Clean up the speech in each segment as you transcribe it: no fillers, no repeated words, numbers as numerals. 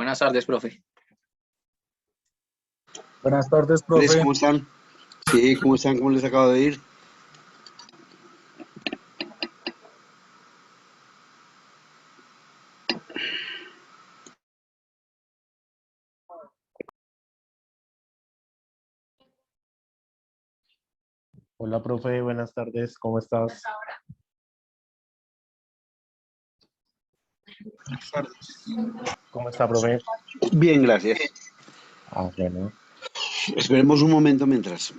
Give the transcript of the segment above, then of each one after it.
Buenas tardes, profe. Buenas tardes, Andrés, profe. ¿cómo están? Sí, ¿cómo están? ¿Cómo les acabo de ir? Hola, profe. Buenas tardes. ¿Cómo estás? ¿Cómo está, profe? Bien, gracias. Bueno. Esperemos un momento mientras,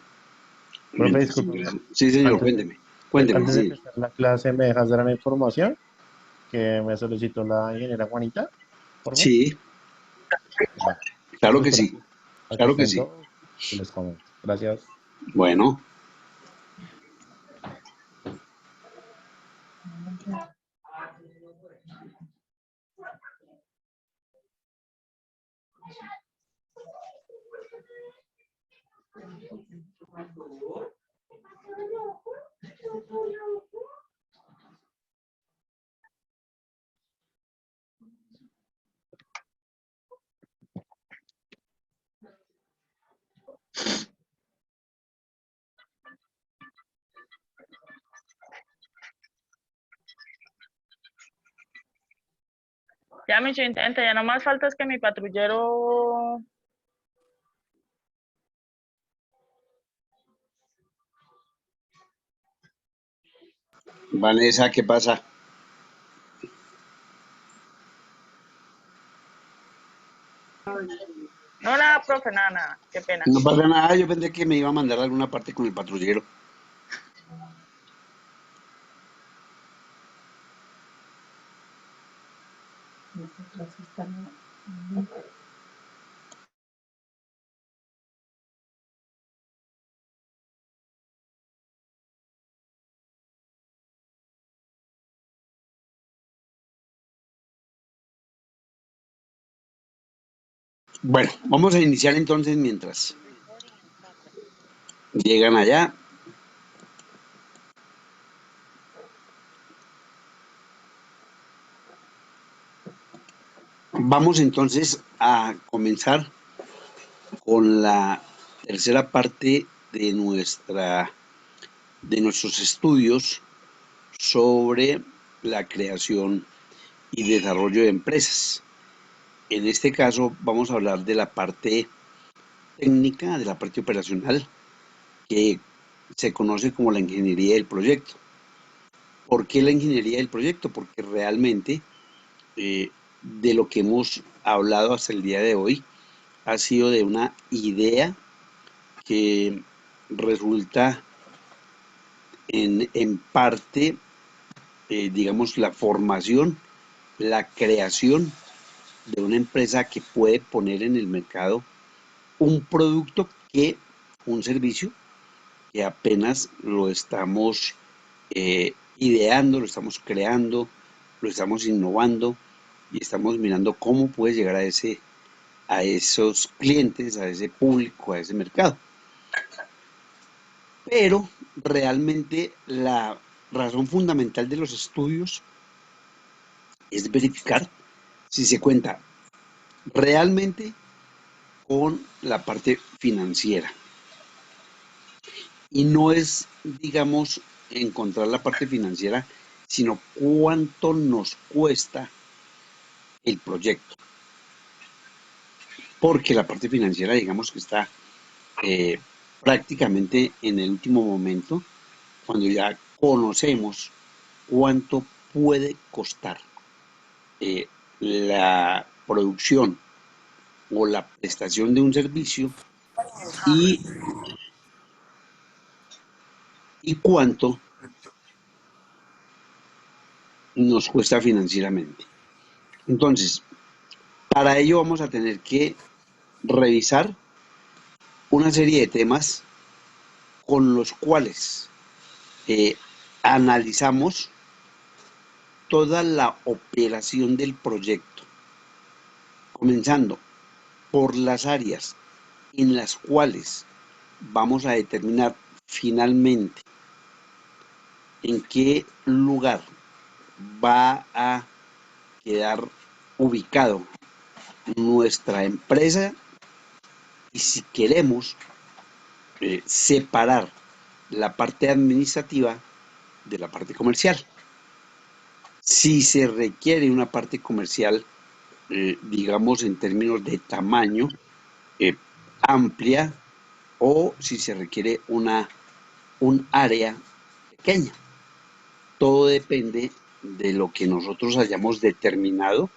Profe, mientras discúlpeme. ingresa. Sí, señor, Antes de, cuénteme. Cuénteme, antes de sí. empezar la clase, ¿me dejas dar la información que me solicitó la ingeniera Juanita? Por favor. Sí, Bueno, claro entonces, que por sí. aquí Claro que están sí. todos y les comento. Gracias. Bueno, Ya me hizo intento, ya nomás falta es que mi patrullero. Vanessa, ¿qué pasa? No, nada, profe, nada, qué pena. No pasa nada, yo pensé que me iba a mandar a alguna parte con el patrullero. Bueno, vamos a iniciar entonces mientras llegan allá. Vamos entonces a comenzar con la tercera parte de nuestros estudios sobre la creación y desarrollo de empresas. En este caso vamos a hablar de la parte técnica, de la parte operacional, que se conoce como la ingeniería del proyecto. ¿Por qué la ingeniería del proyecto? Porque realmente de lo que hemos hablado hasta el día de hoy ha sido de una idea que resulta en parte, digamos, la formación, la creación de una empresa que puede poner en el mercado un producto un servicio que apenas lo estamos ideando, lo estamos creando, lo estamos innovando y estamos mirando cómo puede llegar a esos clientes, a ese público, a ese mercado. Pero realmente la razón fundamental de los estudios es verificar si se cuenta realmente con la parte financiera. Y no es, digamos, encontrar la parte financiera, sino cuánto nos cuesta el proyecto. Porque la parte financiera, digamos que está eh, prácticamente en el último momento, cuando ya conocemos cuánto puede costar eh, la producción o la prestación de un servicio y, y cuánto nos cuesta financieramente. Entonces, para ello vamos a tener que revisar una serie de temas con los cuales eh, analizamos toda la operación del proyecto, comenzando por las áreas en las cuales vamos a determinar finalmente en qué lugar va a quedar ubicado nuestra empresa y si queremos separar la parte administrativa de la parte comercial. Si se requiere una parte comercial, digamos en términos de tamaño, amplia, o si se requiere un área pequeña. Todo depende de lo que nosotros hayamos determinado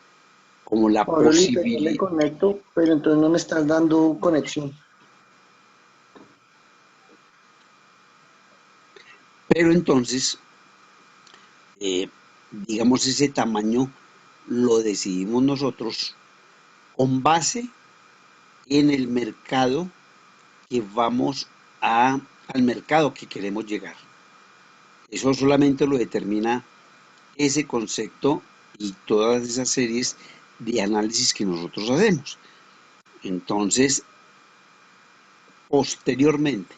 como la Pablo, el internet le posibilidad. conecto, pero entonces no me estás dando conexión. Pero entonces, digamos, ese tamaño lo decidimos nosotros con base en el mercado que vamos al mercado que queremos llegar. Eso solamente lo determina ese concepto y todas esas series de análisis que nosotros hacemos. Entonces, posteriormente,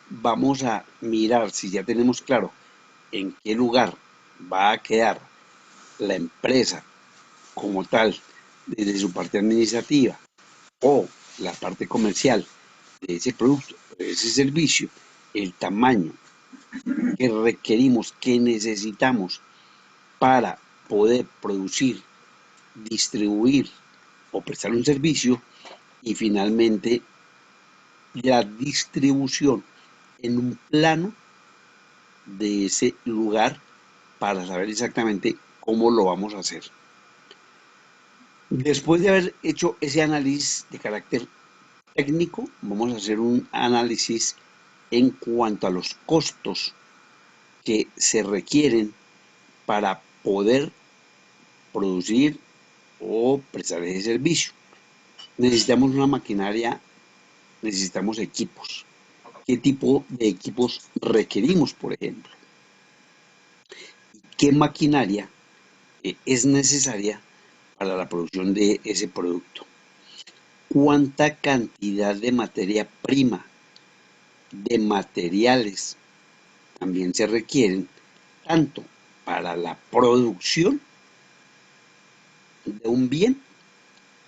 vamos a mirar si ya tenemos claro en qué lugar va a quedar la empresa como tal, desde su parte administrativa o la parte comercial de ese producto, de ese servicio, el tamaño que requerimos, que necesitamos para poder producir, distribuir o prestar un servicio y finalmente la distribución en un plano de ese lugar para saber exactamente cómo lo vamos a hacer. Después de haber hecho ese análisis de carácter técnico, vamos a hacer un análisis en cuanto a los costos que se requieren para poder producir o prestar ese servicio. Necesitamos una maquinaria, necesitamos equipos. ¿Qué tipo de equipos requerimos, por ejemplo? ¿Qué maquinaria es necesaria para la producción de ese producto? ¿Cuánta cantidad de materia prima, de materiales también se requieren, tanto para la producción de un bien,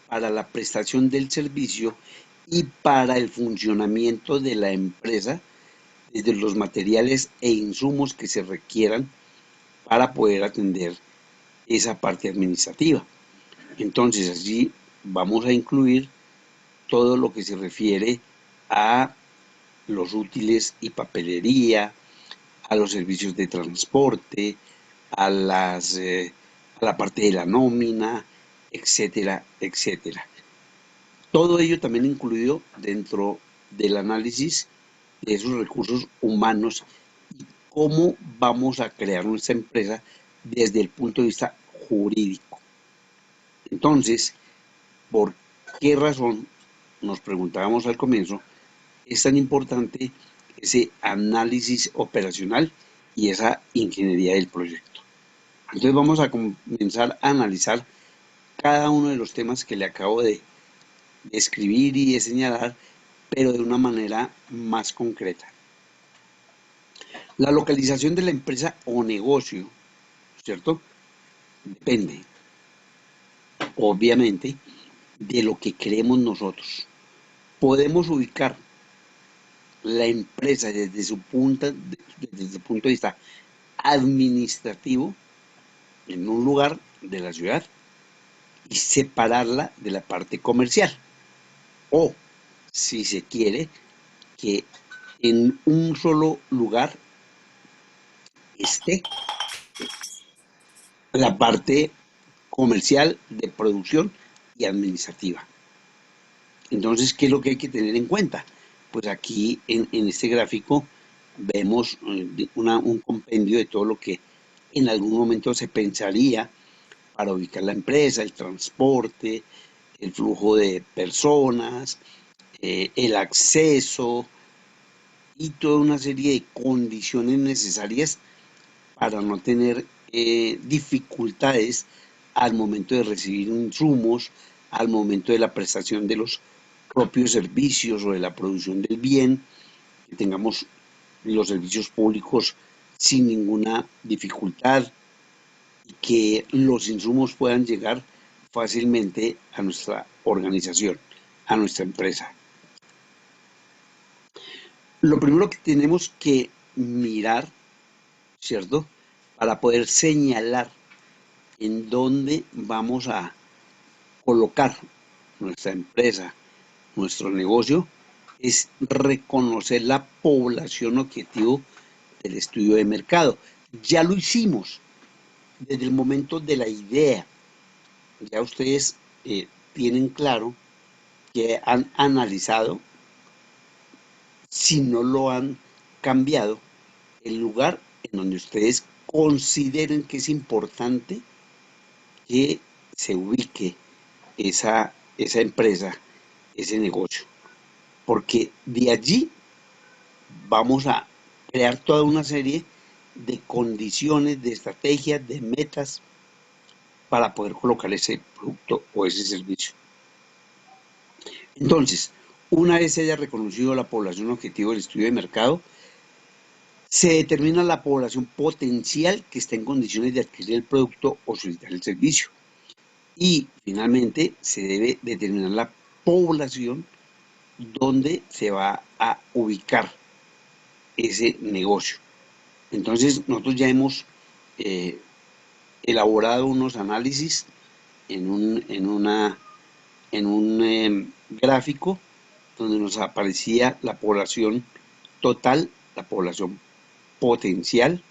para la prestación del servicio y para el funcionamiento de la empresa, desde los materiales e insumos que se requieran para poder atender esa parte administrativa? Entonces, allí vamos a incluir todo lo que se refiere a los útiles y papelería, a los servicios de transporte, a la parte de la nómina, etcétera, etcétera. Todo ello también incluido dentro del análisis de esos recursos humanos y cómo vamos a crear nuestra empresa desde el punto de vista jurídico. Entonces, ¿por qué razón, nos preguntábamos al comienzo, es tan importante ese análisis operacional y esa ingeniería del proyecto? Entonces vamos a comenzar a analizar cada uno de los temas que le acabo de escribir y de señalar, pero de una manera más concreta. La localización de la empresa o negocio, ¿cierto? Depende, obviamente, de lo que queremos nosotros. Podemos ubicar la empresa desde su punto de vista administrativo en un lugar de la ciudad y separarla de la parte comercial. O, si se quiere, que en un solo lugar esté la parte comercial, de producción y administrativa. Entonces, ¿qué es lo que hay que tener en cuenta? Pues aquí en este gráfico vemos un compendio de todo lo que en algún momento se pensaría para ubicar la empresa, el transporte, el flujo de personas, el acceso y toda una serie de condiciones necesarias para no tener dificultades al momento de recibir insumos, al momento de la prestación de los propios servicios o de la producción del bien, que tengamos los servicios públicos sin ninguna dificultad y que los insumos puedan llegar fácilmente a nuestra organización, a nuestra empresa. Lo primero que tenemos que mirar, ¿cierto? Para poder señalar en dónde vamos a colocar nuestra empresa, nuestro negocio, es reconocer la población objetivo del estudio de mercado. Ya lo hicimos desde el momento de la idea. Ya ustedes tienen claro que han analizado, si no lo han cambiado, el lugar en donde ustedes consideren que es importante que se ubique esa empresa, ese negocio. Porque de allí vamos a crear toda una serie de condiciones, de estrategias, de metas para poder colocar ese producto o ese servicio. Entonces, una vez se haya reconocido la población objetivo del estudio de mercado, se determina la población potencial que está en condiciones de adquirir el producto o solicitar el servicio. Y finalmente se debe determinar la población donde se va a ubicar ese negocio. Entonces nosotros ya hemos elaborado unos análisis en un gráfico donde nos aparecía la población total, la población potencial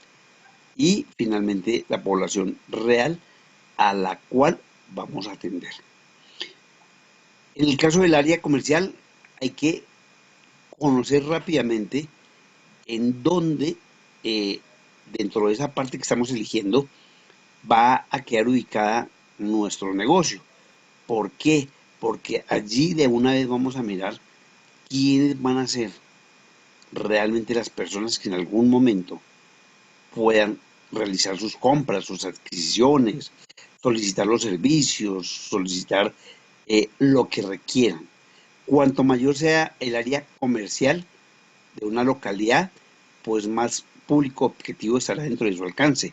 y finalmente la población real a la cual vamos a atender. En el caso del área comercial hay que conocer rápidamente en dónde dentro de esa parte que estamos eligiendo va a quedar ubicada nuestro negocio. ¿Por qué? Porque allí de una vez vamos a mirar quiénes van a ser realmente las personas que en algún momento puedan realizar sus compras, sus adquisiciones, solicitar los servicios, solicitar lo que requieran. Cuanto mayor sea el área comercial de una localidad, pues más público objetivo estará dentro de su alcance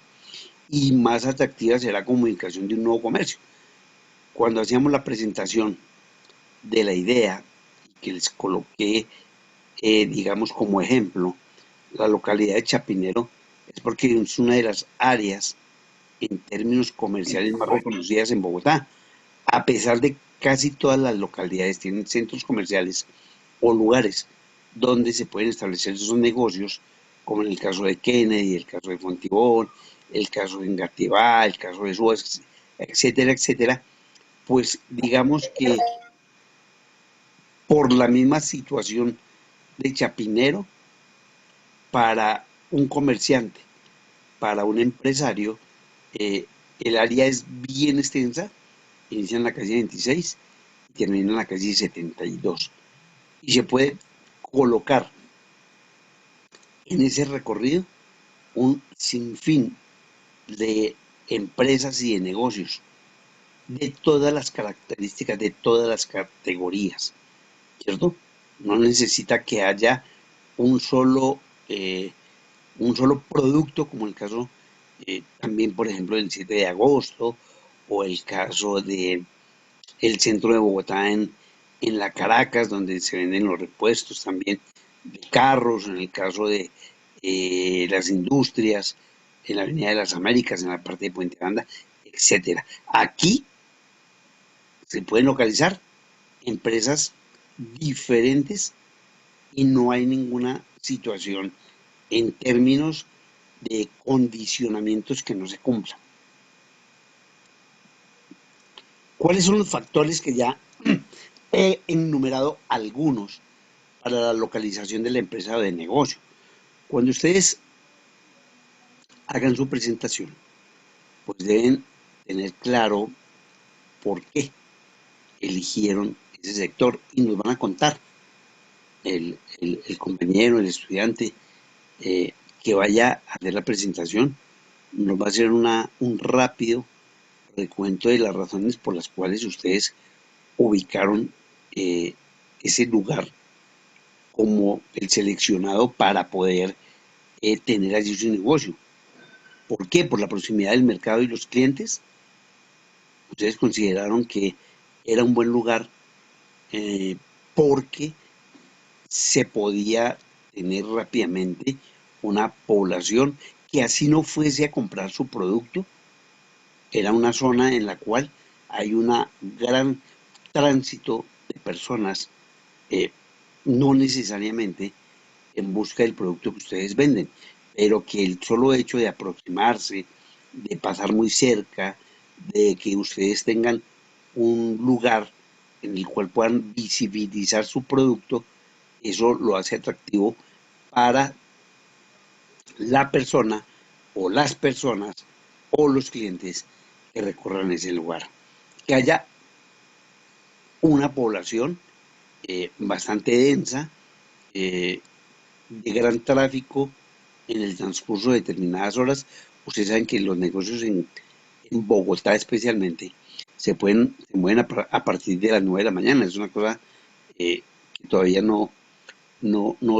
y más atractiva será la comunicación de un nuevo comercio. Cuando hacíamos la presentación de la idea, que les coloqué, digamos, como ejemplo, la localidad de Chapinero, es porque es una de las áreas en términos comerciales más reconocidas en Bogotá. A pesar de casi todas las localidades tienen centros comerciales o lugares donde se pueden establecer esos negocios, como en el caso de Kennedy, el caso de Fontibón, el caso de Engativá, el caso de Suez, etcétera, etcétera, pues digamos que por la misma situación de Chapinero, para un comerciante, para un empresario, el área es bien extensa, inicia en la calle 26 y termina en la calle 72. Y se puede colocar en ese recorrido un sinfín de empresas y de negocios de todas las características, de todas las categorías, ¿cierto? No necesita que haya un solo producto, como el caso también, por ejemplo, del 7 de agosto, o el caso de el centro de Bogotá en la Caracas, donde se venden los repuestos también de carros, en el caso de las industrias, en la Avenida de las Américas, en la parte de Puente Banda, etcétera. Aquí se pueden localizar empresas diferentes y no hay ninguna situación en términos de condicionamientos que no se cumplan. ¿Cuáles son los factores que ya he enumerado algunos para la localización de la empresa o de negocio? Cuando ustedes hagan su presentación, pues deben tener claro por qué eligieron ese sector y nos van a contar el compañero, el estudiante que vaya a hacer la presentación, nos va a hacer un rápido recuento de las razones por las cuales ustedes ubicaron ese lugar como el seleccionado para poder tener allí su negocio. ¿Por qué? Por la proximidad del mercado y los clientes. Ustedes consideraron que era un buen lugar eh, porque se podía tener rápidamente una población que así no fuese a comprar su producto. Era una zona en la cual hay un gran tránsito de personas, eh, no necesariamente en busca del producto que ustedes venden, pero que el solo hecho de aproximarse, de pasar muy cerca, de que ustedes tengan un lugar en el cual puedan visibilizar su producto, eso lo hace atractivo para la persona o las personas o los clientes que recorran ese lugar. Que haya una población bastante densa, eh, de gran tráfico en el transcurso de determinadas horas. Ustedes saben que los negocios en Bogotá especialmente se mueven a partir de las 9 de la mañana. Es una cosa que todavía no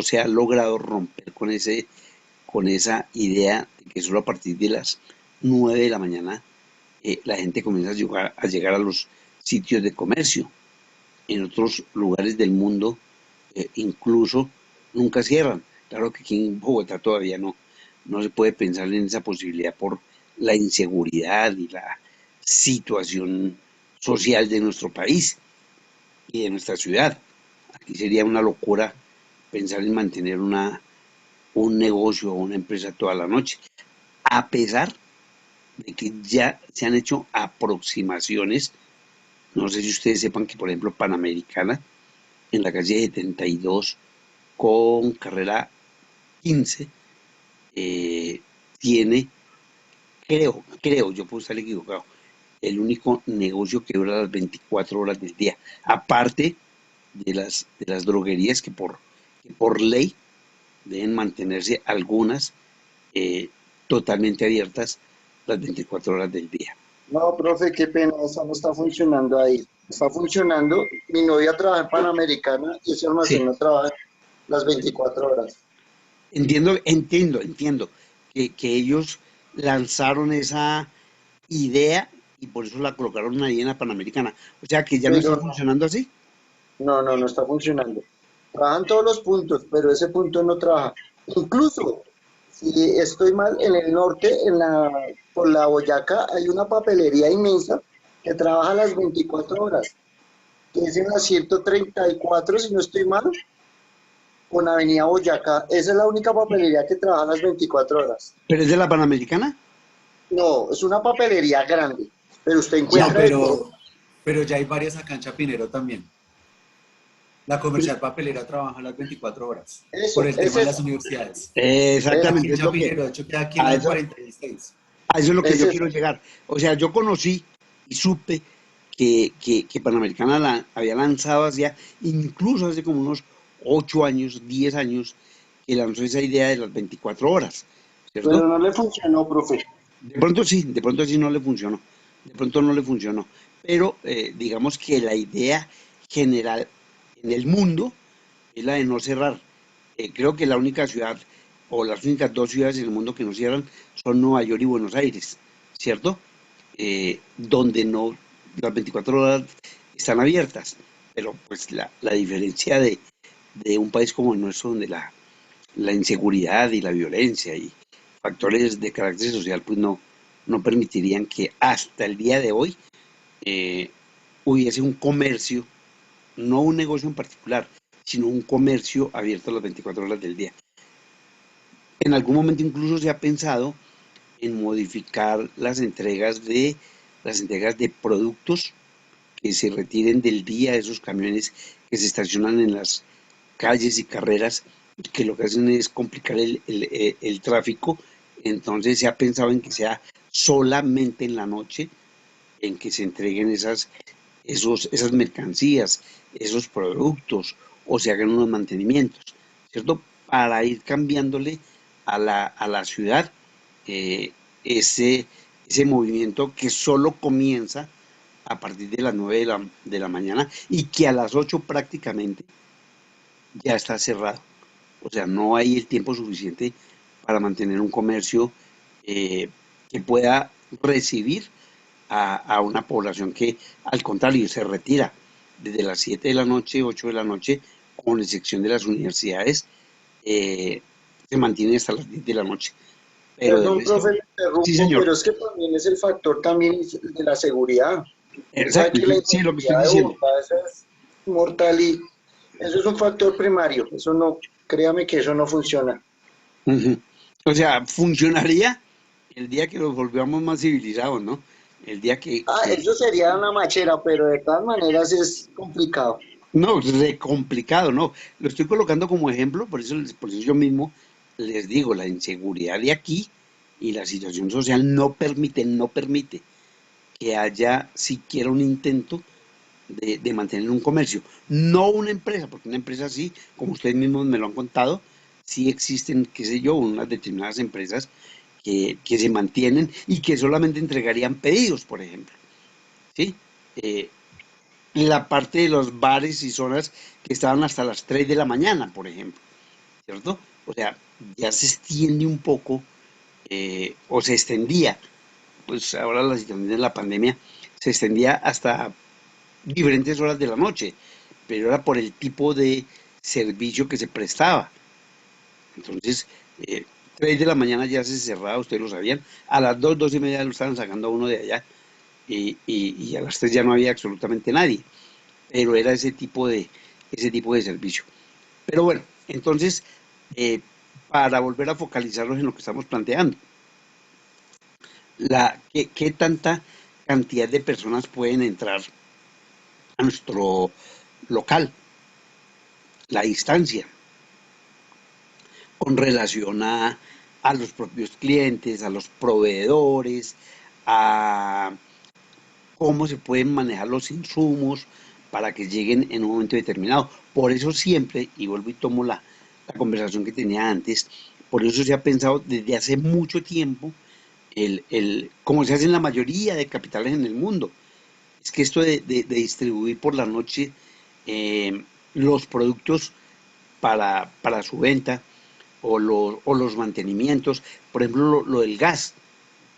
se ha logrado romper con esa idea de que solo a partir de las 9 de la mañana la gente comienza a llegar a los sitios de comercio. En otros lugares del mundo incluso nunca cierran. Claro que aquí en Bogotá todavía no se puede pensar en esa posibilidad por la inseguridad y la situación social de nuestro país y de nuestra ciudad. Aquí sería una locura pensar en mantener un negocio o una empresa toda la noche, a pesar de que ya se han hecho aproximaciones. No sé si ustedes sepan que, por ejemplo, Panamericana, en la calle 72 con carrera 15, tiene, yo puedo estar equivocado, el único negocio que dura las 24 horas del día, aparte de las droguerías que por ley deben mantenerse algunas totalmente abiertas las 24 horas del día. No, profe, qué pena, eso no está funcionando ahí. Está funcionando, mi novia trabaja en Panamericana y ese almacén Sí, no trabaja las 24 horas. entiendo que ellos lanzaron esa idea y por eso la colocaron ahí en la Panamericana. O sea que ya no está Pero funcionando así. no está funcionando. Trabajan todos los puntos, pero ese punto no trabaja. Incluso, si estoy mal, en el norte, por la Boyacá, hay una papelería inmensa que trabaja las 24 horas, que es en la 134, si no estoy mal, con Avenida Boyacá. Esa es la única papelería que trabaja las 24 horas. Pero es de la Panamericana. No, es una papelería grande, pero usted Ya, No, encuentra de todo. pero ya hay varias acá en Chapinero también. La comercial papelera trabaja las 24 horas por Eso, el es tema de las esa, universidades. esa, Aquí Exactamente, en es lo que, Chapinero, de hecho, queda aquí en a la eso, 46. a eso es lo que es yo esa. quiero llegar. O sea, yo conocí y supe que Panamericana había lanzado hacia, incluso hace como unos 8 años, 10 años, que lanzó esa idea de las 24 horas, ¿cierto? Pero no le funcionó, profe. De pronto sí no le funcionó, de pronto no le funcionó, pero digamos que la idea general en el mundo es la de no cerrar. Creo que la única ciudad o las únicas dos ciudades en el mundo que no cierran son Nueva York y Buenos Aires, ¿cierto? Donde no las 24 horas están abiertas, pero pues la diferencia de un país como el nuestro, donde la inseguridad y la violencia y factores de carácter social pues no permitirían que hasta el día de hoy eh, hubiese un comercio, no un negocio en particular, sino un comercio abierto a las 24 horas del día. En algún momento incluso se ha pensado en modificar las entregas de productos que se retiren del día, esos camiones que se estacionan en las calles y carreras, que lo que hacen es complicar el tráfico. Entonces se ha pensado en que sea solamente en la noche en que se entreguen esas mercancías, esos productos, o se hagan unos mantenimientos, ¿cierto? Para ir cambiándole a la ciudad eh, ese, ese movimiento que solo comienza a partir de las 9 de la mañana y que a las 8 prácticamente ya está cerrado. O sea, no hay el tiempo suficiente para mantener un comercio que pueda recibir a una población que, al contrario, se retira desde las 7 de la noche, 8 de la noche, con excepción de las universidades, se mantiene hasta las 10 de la noche. Pero de Perdón, resto, profe, le sí, interrumpo, señor. pero es que también es el factor también de la seguridad. Usted sabe Exacto, que la sí, lo que estoy inseguridad de diciendo. Bogotá esa es mortal y eso es un factor primario. Eso no, créame que eso no funciona. Ujú. O sea, funcionaría el día que nos volvamos más civilizados, ¿no? El día Ah, eso sería una machera, pero de todas maneras es complicado. No, re complicado, ¿no? Lo estoy colocando como ejemplo, por eso yo mismo les digo, la inseguridad de aquí y la situación social no permite que haya siquiera un intento de mantener un comercio. No una empresa, porque una empresa sí, como ustedes mismos me lo han contado, sí existen, qué sé yo, unas determinadas empresas que se mantienen y que solamente entregarían pedidos, por ejemplo, ¿sí? Eh, la parte de los bares y zonas que estaban hasta las 3 de la mañana, por ejemplo, ¿cierto? O sea, ya se extiende un poco, o se extendía, pues ahora la situación de la pandemia se extendía hasta diferentes horas de la noche, pero era por el tipo de servicio que se prestaba. Entonces, 3 de la mañana ya se cerraba, ustedes lo sabían, a las 2, 2:30 lo estaban sacando a uno de allá y a las 3 ya no había absolutamente nadie, pero era ese tipo de servicio. Pero bueno, entonces, eh, para volver a focalizarnos en lo que estamos planteando, ¿qué tanta cantidad de personas pueden entrar a nuestro local? La distancia con relación a los propios clientes, a los proveedores, a cómo se pueden manejar los insumos para que lleguen en un momento determinado. Por eso siempre, y vuelvo y tomo la conversación que tenía antes, por eso se ha pensado desde hace mucho tiempo, como se hace en la mayoría de capitales en el mundo, es que esto de distribuir por la noche los productos para su venta o los mantenimientos, por ejemplo, lo del gas.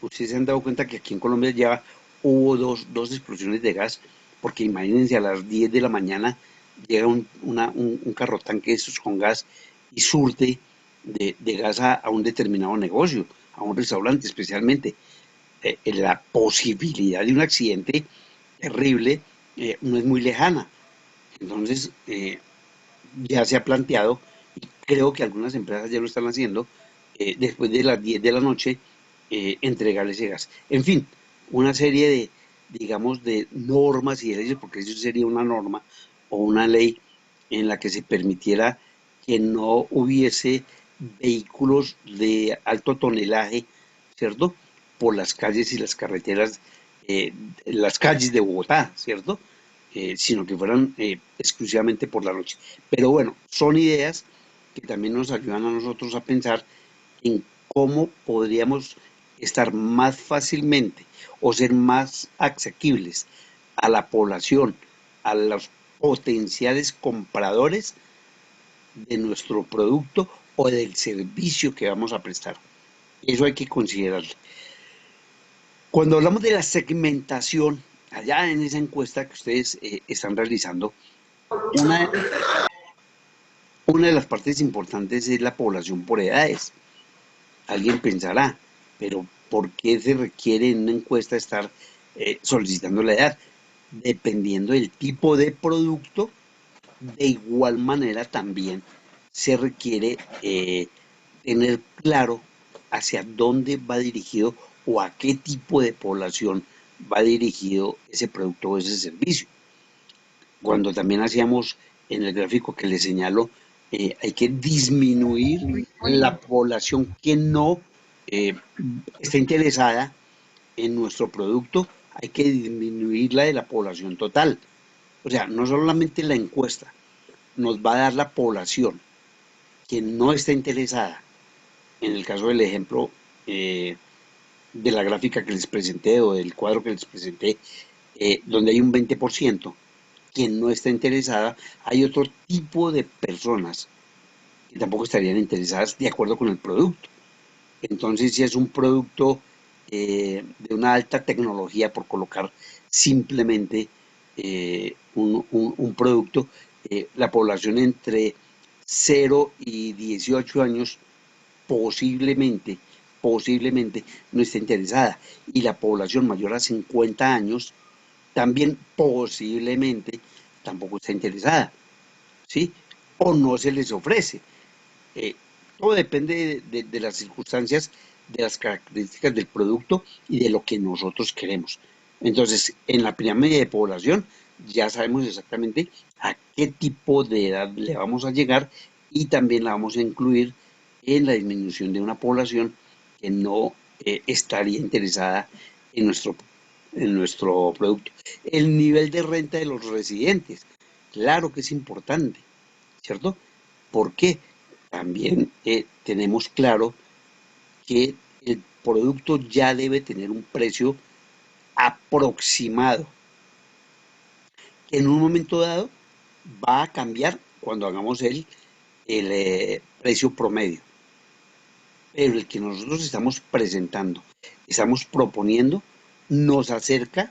Ustedes se han dado cuenta que aquí en Colombia ya hubo dos explosiones de gas, porque imagínense, a las 10 de la mañana llega un carro tanque de esos con gas y surte de gas a un determinado negocio, a un restaurante especialmente. La posibilidad de un accidente terrible no es muy lejana. Entonces, ya se ha planteado, y creo que algunas empresas ya lo están haciendo, después de las 10 de la noche, entregar ese gas. En fin, una serie digamos, de normas y de leyes, porque eso sería una norma o una ley en la que se permitiera que no hubiese vehículos de alto tonelaje, ¿cierto? Por las calles y las carreteras, las calles de Bogotá, ¿cierto? Sino que fueran exclusivamente por la noche. Pero bueno, son ideas que también nos ayudan a nosotros a pensar en cómo podríamos estar más fácilmente o ser más asequibles a la población, a los potenciales compradores de nuestro producto o del servicio que vamos a prestar. Eso hay que considerarlo. Cuando hablamos de la segmentación, allá en esa encuesta que ustedes están realizando, una, una de las partes importantes es la población por edades. Alguien pensará, pero ¿por qué se requiere en una encuesta estar solicitando la edad? Dependiendo del tipo de producto, de igual manera también se requiere tener claro hacia dónde va dirigido o a qué tipo de población va dirigido ese producto o ese servicio. Cuando también hacíamos en el gráfico que les señalo, hay que disminuir la población que no eh, está interesada en nuestro producto, hay que disminuirla de la población total. O sea, no solamente la encuesta nos va a dar la población que no está interesada, en el caso del ejemplo de la gráfica que les presenté o del cuadro que les presenté, donde hay un 20% que no está interesada, hay otro tipo de personas que tampoco estarían interesadas de acuerdo con el producto. Entonces, si es un producto de una alta tecnología, por colocar simplemente un producto, la población entre 0 y 18 años posiblemente no está interesada, y la población mayor a 50 años también posiblemente tampoco está interesada, ¿sí? O no se les ofrece. Eh, Todo depende de las circunstancias, de las características del producto y de lo que nosotros queremos. Entonces, en la pirámide de población ya sabemos exactamente a qué tipo de edad le vamos a llegar, y también la vamos a incluir en la disminución de una población que no estaría interesada en nuestro producto. El nivel de renta de los residentes, claro que es importante, ¿cierto? ¿Por qué? También tenemos claro que el producto ya debe tener un precio aproximado, que en un momento dado va a cambiar cuando hagamos el precio promedio. Pero el que nosotros estamos presentando, estamos proponiendo, nos acerca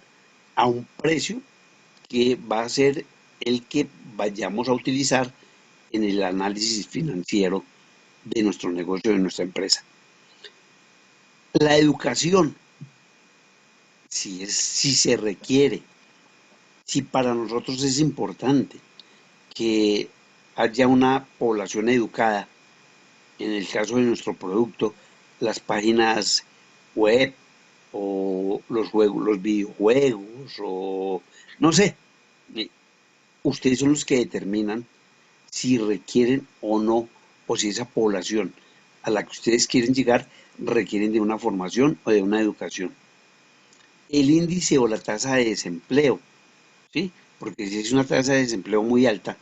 a un precio que va a ser el que vayamos a utilizar en el análisis financiero de nuestro negocio, de nuestra empresa. La educación, si se requiere, si para nosotros es importante que haya una población educada, en el caso de nuestro producto, las páginas web o los juegos, los videojuegos, o no sé, eh, ustedes son los que determinan si requieren o no, o si esa población a la que ustedes quieren llegar requieren de una formación o de una educación. El índice o la tasa de desempleo, ¿sí? Porque si es una tasa de desempleo muy alta,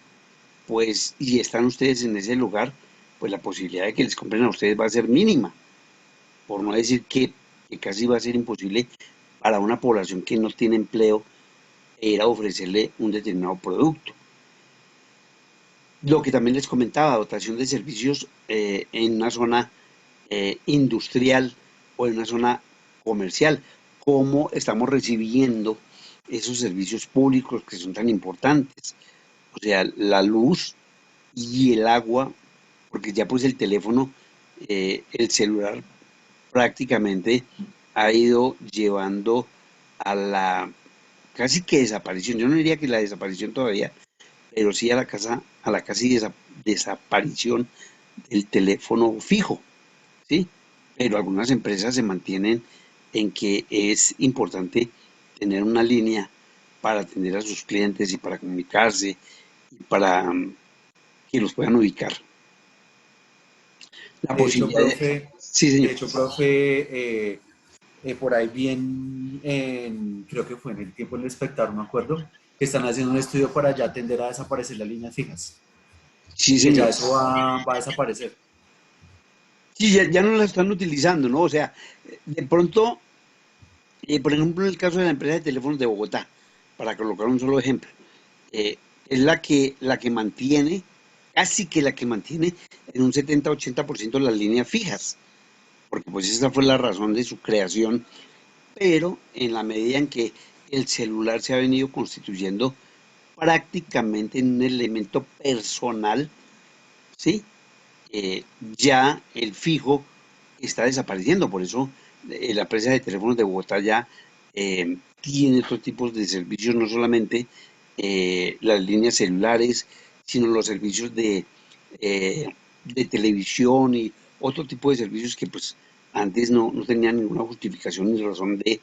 pues, y están ustedes en ese lugar, pues la posibilidad de que les compren a ustedes va a ser mínima, por no decir que casi va a ser imposible para una población que no tiene empleo ir a ofrecerle un determinado producto. Lo que también les comentaba, dotación de servicios en una zona industrial o en una zona comercial, cómo estamos recibiendo esos servicios públicos que son tan importantes, o sea, la luz y el agua, porque ya pues el teléfono, el celular prácticamente ha ido llevando a la casi que desaparición. Yo no diría que la desaparición todavía, pero sí a la casi desaparición del teléfono fijo, ¿sí? Pero algunas empresas se mantienen en que es importante tener una línea para atender a sus clientes y para comunicarse y para que los puedan ubicar. La De hecho, posibilidad de... profe, Sí, señor. por ahí bien, creo que fue en el tiempo del espectador, no me acuerdo, que están haciendo un estudio para ya tender a desaparecer las líneas fijas, Sí, que ya señor. eso va a desaparecer. Sí, ya no la están utilizando, ¿no? O sea, de pronto, por ejemplo, en el caso de la empresa de teléfonos de Bogotá, para colocar un solo ejemplo, eh, es la que mantiene, casi que la que mantiene en un 70-80% las líneas fijas, porque pues esa fue la razón de su creación, pero en la medida en que el celular se ha venido constituyendo prácticamente en un elemento personal, ¿sí? Ya el fijo está desapareciendo, por eso la empresa de teléfonos de Bogotá ya tiene otros tipos de servicios, no solamente las líneas celulares, sino los servicios de televisión y otro tipo de servicios que pues antes no tenían ninguna justificación ni razón de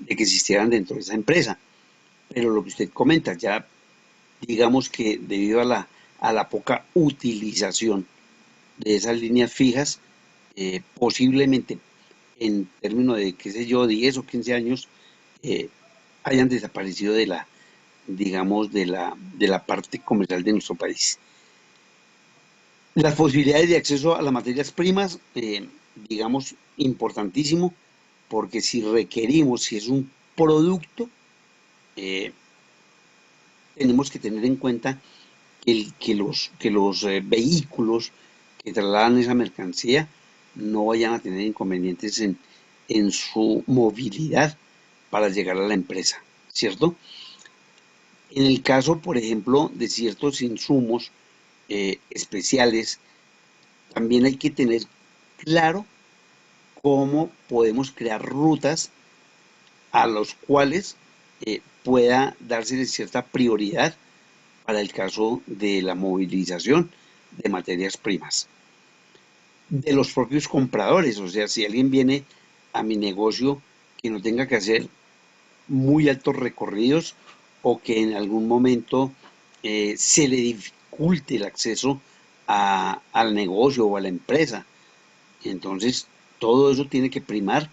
que existieran dentro de esa empresa. Pero lo que usted comenta, ya digamos que debido a la poca utilización de esas líneas fijas, posiblemente en términos de, qué sé yo, 10 o 15 años, eh, hayan desaparecido digamos, de la parte comercial de nuestro país. Las posibilidades de acceso a las materias primas, digamos, importantísimo, porque si requerimos, si es un producto, eh, tenemos que tener en cuenta que los vehículos que trasladan esa mercancía no vayan a tener inconvenientes en su movilidad para llegar a la empresa, ¿cierto? En el caso, por ejemplo, de ciertos insumos especiales, también hay que tener claro cómo podemos crear rutas a los cuales pueda darse cierta prioridad para el caso de la movilización de materias primas. De los propios compradores, o sea, si alguien viene a mi negocio que no tenga que hacer muy altos recorridos o que en algún momento se le dificulte el acceso al negocio o a la empresa. Entonces, todo eso tiene que primar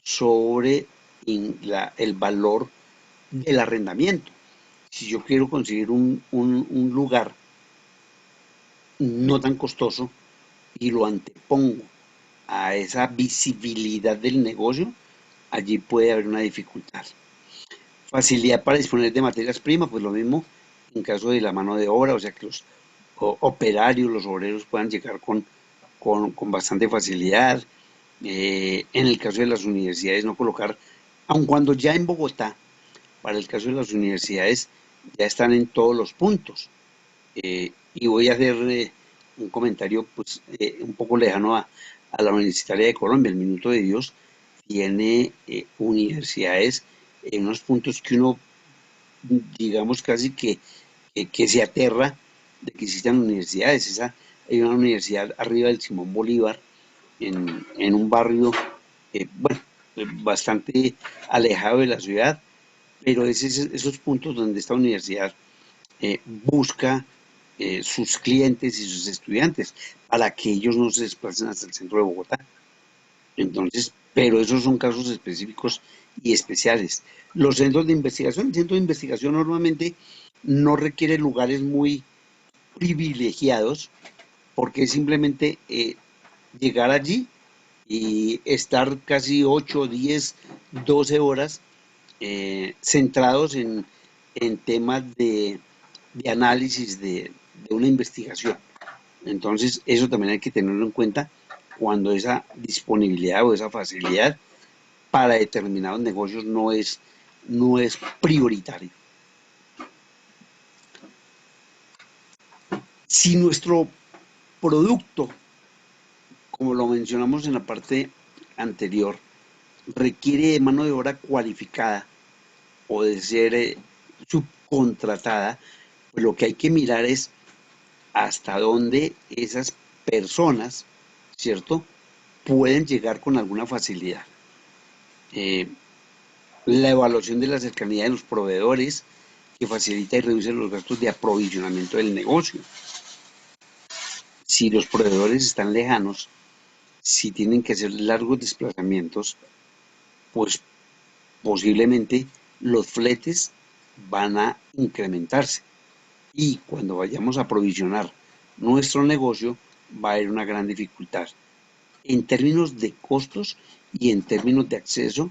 sobre el valor del arrendamiento. Si yo quiero conseguir un lugar no tan costoso y lo antepongo a esa visibilidad del negocio, allí puede haber una dificultad. Facilidad para disponer de materias primas, pues lo mismo en caso de la mano de obra, o sea que los operarios, los obreros puedan llegar con bastante facilidad. En el caso de las universidades, no colocar, aun cuando ya en Bogotá, para el caso de las universidades, ya están en todos los puntos. Y voy a hacer un comentario pues, un poco lejano a la Universitaria de Colombia. El Minuto de Dios tiene universidades en unos puntos que uno, digamos, casi que se aterra de que existan universidades. Hay una universidad arriba del Simón Bolívar, en un barrio, bueno, bastante alejado de la ciudad, pero es esos puntos donde esta universidad busca sus clientes y sus estudiantes para que ellos no se desplacen hasta el centro de Bogotá. Entonces, pero esos son casos específicos y especiales. Los centros de investigación, el centro de investigación normalmente no requiere lugares muy privilegiados porque es simplemente llegar allí y estar casi 8, 10, 12 horas centrados en temas de análisis de una investigación. Entonces, eso también hay que tenerlo en cuenta cuando esa disponibilidad o esa facilidad para determinados negocios no es prioritario. Si nuestro producto, como lo mencionamos en la parte anterior, requiere de mano de obra cualificada o de ser subcontratada, pues lo que hay que mirar es hasta dónde esas personas, ¿cierto?, pueden llegar con alguna facilidad. La evaluación de la cercanía de los proveedores, que facilita y reduce los gastos de aprovisionamiento del negocio. Si los proveedores están lejanos, si tienen que hacer largos desplazamientos, pues posiblemente los fletes van a incrementarse. Y cuando vayamos a aprovisionar nuestro negocio, va a haber una gran dificultad en términos de costos y en términos de acceso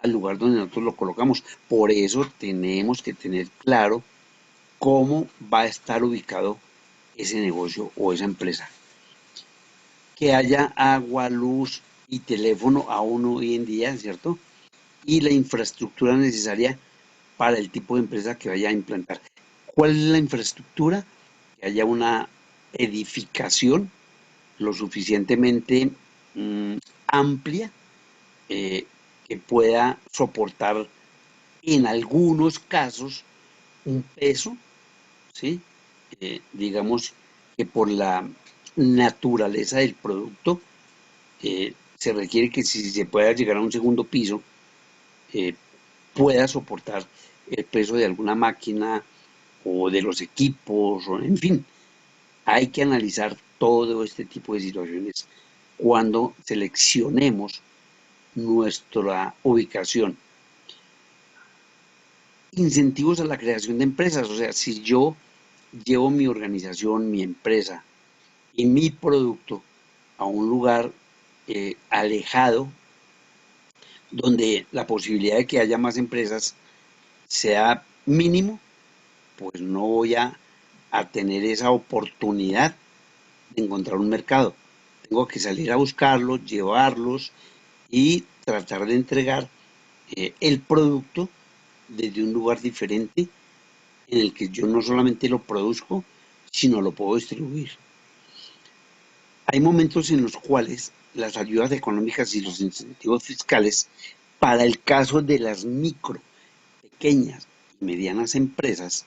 al lugar donde nosotros lo colocamos. Por eso tenemos que tener claro cómo va a estar ubicado ese negocio o esa empresa. Que haya agua, luz y teléfono aún hoy en día, ¿cierto? Y la infraestructura necesaria para el tipo de empresa que vaya a implantar. ¿Cuál es la infraestructura? Que haya una edificación lo suficientemente amplia que pueda soportar en algunos casos un peso, ¿sí? Digamos que por la naturaleza del producto se requiere que si se pueda llegar a un segundo piso pueda soportar el peso de alguna máquina o de los equipos, o en fin, hay que analizar todo este tipo de situaciones cuando seleccionemos nuestra ubicación. Incentivos a la creación de empresas, o sea, si yo llevo mi organización, mi empresa y mi producto a un lugar alejado, donde la posibilidad de que haya más empresas sea mínimo, pues no voy a tener esa oportunidad de encontrar un mercado. Tengo que salir a buscarlos, llevarlos y tratar de entregar el producto desde un lugar diferente en el que yo no solamente lo produzco, sino lo puedo distribuir. Hay momentos en los cuales las ayudas económicas y los incentivos fiscales para el caso de las micro, pequeñas y medianas empresas,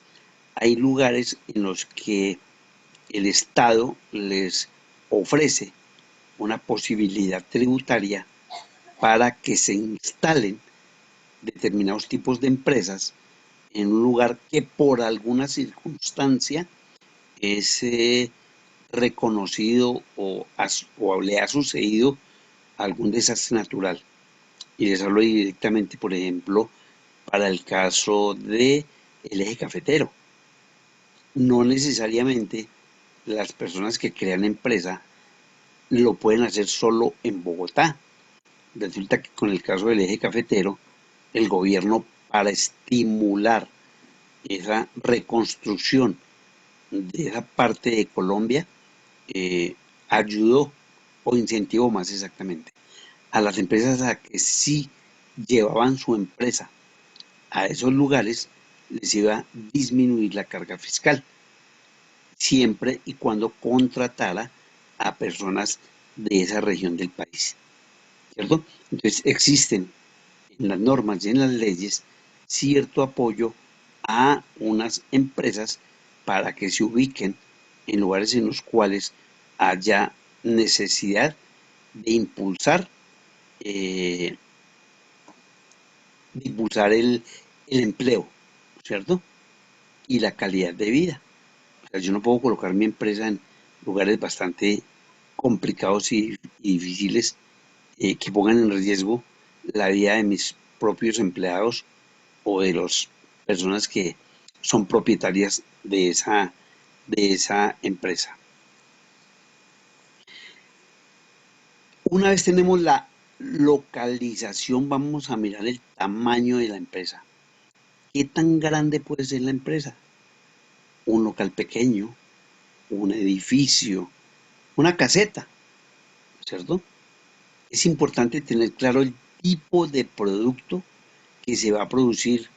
hay lugares en los que el Estado les ofrece una posibilidad tributaria para que se instalen determinados tipos de empresas en un lugar que por alguna circunstancia es reconocido o le ha sucedido algún desastre natural. Y les hablo directamente, por ejemplo, para el caso de el eje cafetero. No necesariamente las personas que crean empresa lo pueden hacer solo en Bogotá. Resulta que con el caso del eje cafetero, el gobierno, para estimular esa reconstrucción de esa parte de Colombia, ayudó o incentivó más exactamente a las empresas a que sí llevaban su empresa a esos lugares, les iba a disminuir la carga fiscal, siempre y cuando contratara a personas de esa región del país, ¿cierto? Entonces existen en las normas y en las leyes cierto apoyo a unas empresas para que se ubiquen en lugares en los cuales haya necesidad de impulsar, eh, el empleo, ¿cierto? Y la calidad de vida. O sea, yo no puedo colocar mi empresa en lugares bastante complicados y difíciles, que pongan en riesgo la vida de mis propios empleados o de las personas que son propietarias de esa empresa. Una vez tenemos la localización, vamos a mirar el tamaño de la empresa. ¿Qué tan grande puede ser la empresa? Un local pequeño, un edificio, una caseta, ¿cierto? Es importante tener claro el tipo de producto que se va a producir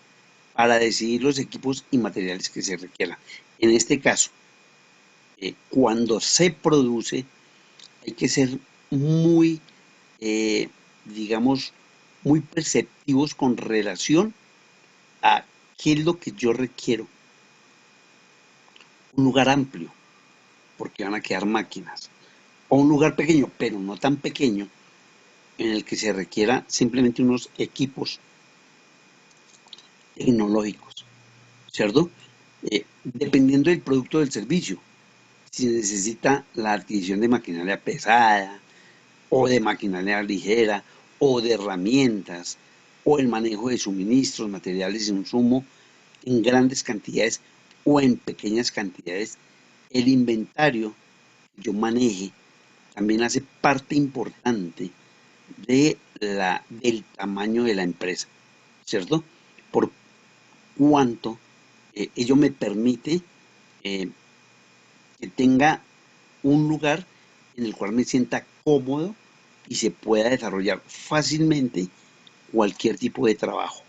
para decidir los equipos y materiales que se requieran. En este caso, cuando se produce, hay que ser muy, digamos, muy perceptivos con relación a qué es lo que yo requiero. Un lugar amplio, porque van a quedar máquinas. O un lugar pequeño, pero no tan pequeño, en el que se requiera simplemente unos equipos tecnológicos, ¿cierto? Dependiendo del producto del servicio, si necesita la adquisición de maquinaria pesada, o de maquinaria ligera, o de herramientas, o el manejo de suministros, materiales y insumo en grandes cantidades o en pequeñas cantidades, el inventario que yo maneje también hace parte importante del tamaño de la empresa, ¿cierto? Por cuanto ello me permite eh, que tenga un lugar en el cual me sienta cómodo y se pueda desarrollar fácilmente cualquier tipo de trabajo.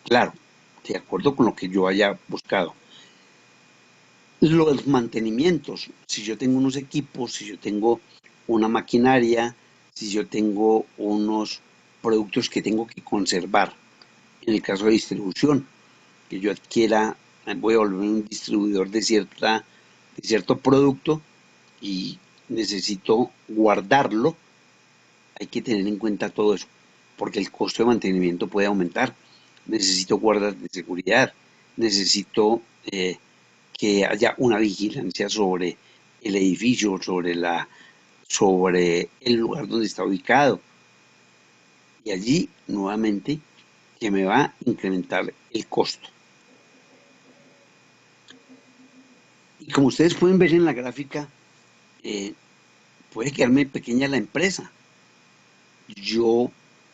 Claro, de acuerdo con lo que yo haya buscado. Los mantenimientos, si yo tengo unos equipos, si yo tengo una maquinaria, si yo tengo unos productos que tengo que conservar, en el caso de distribución, que yo adquiera, voy a volver un distribuidor de cierto producto y necesito guardarlo, hay que tener en cuenta todo eso, porque el costo de mantenimiento puede aumentar. Necesito guardas de seguridad, necesito que haya una vigilancia sobre el edificio, sobre el lugar donde está ubicado. Y allí, nuevamente, que me va a incrementar el costo. Y como ustedes pueden ver en la gráfica, puede quedarme pequeña la empresa. Yo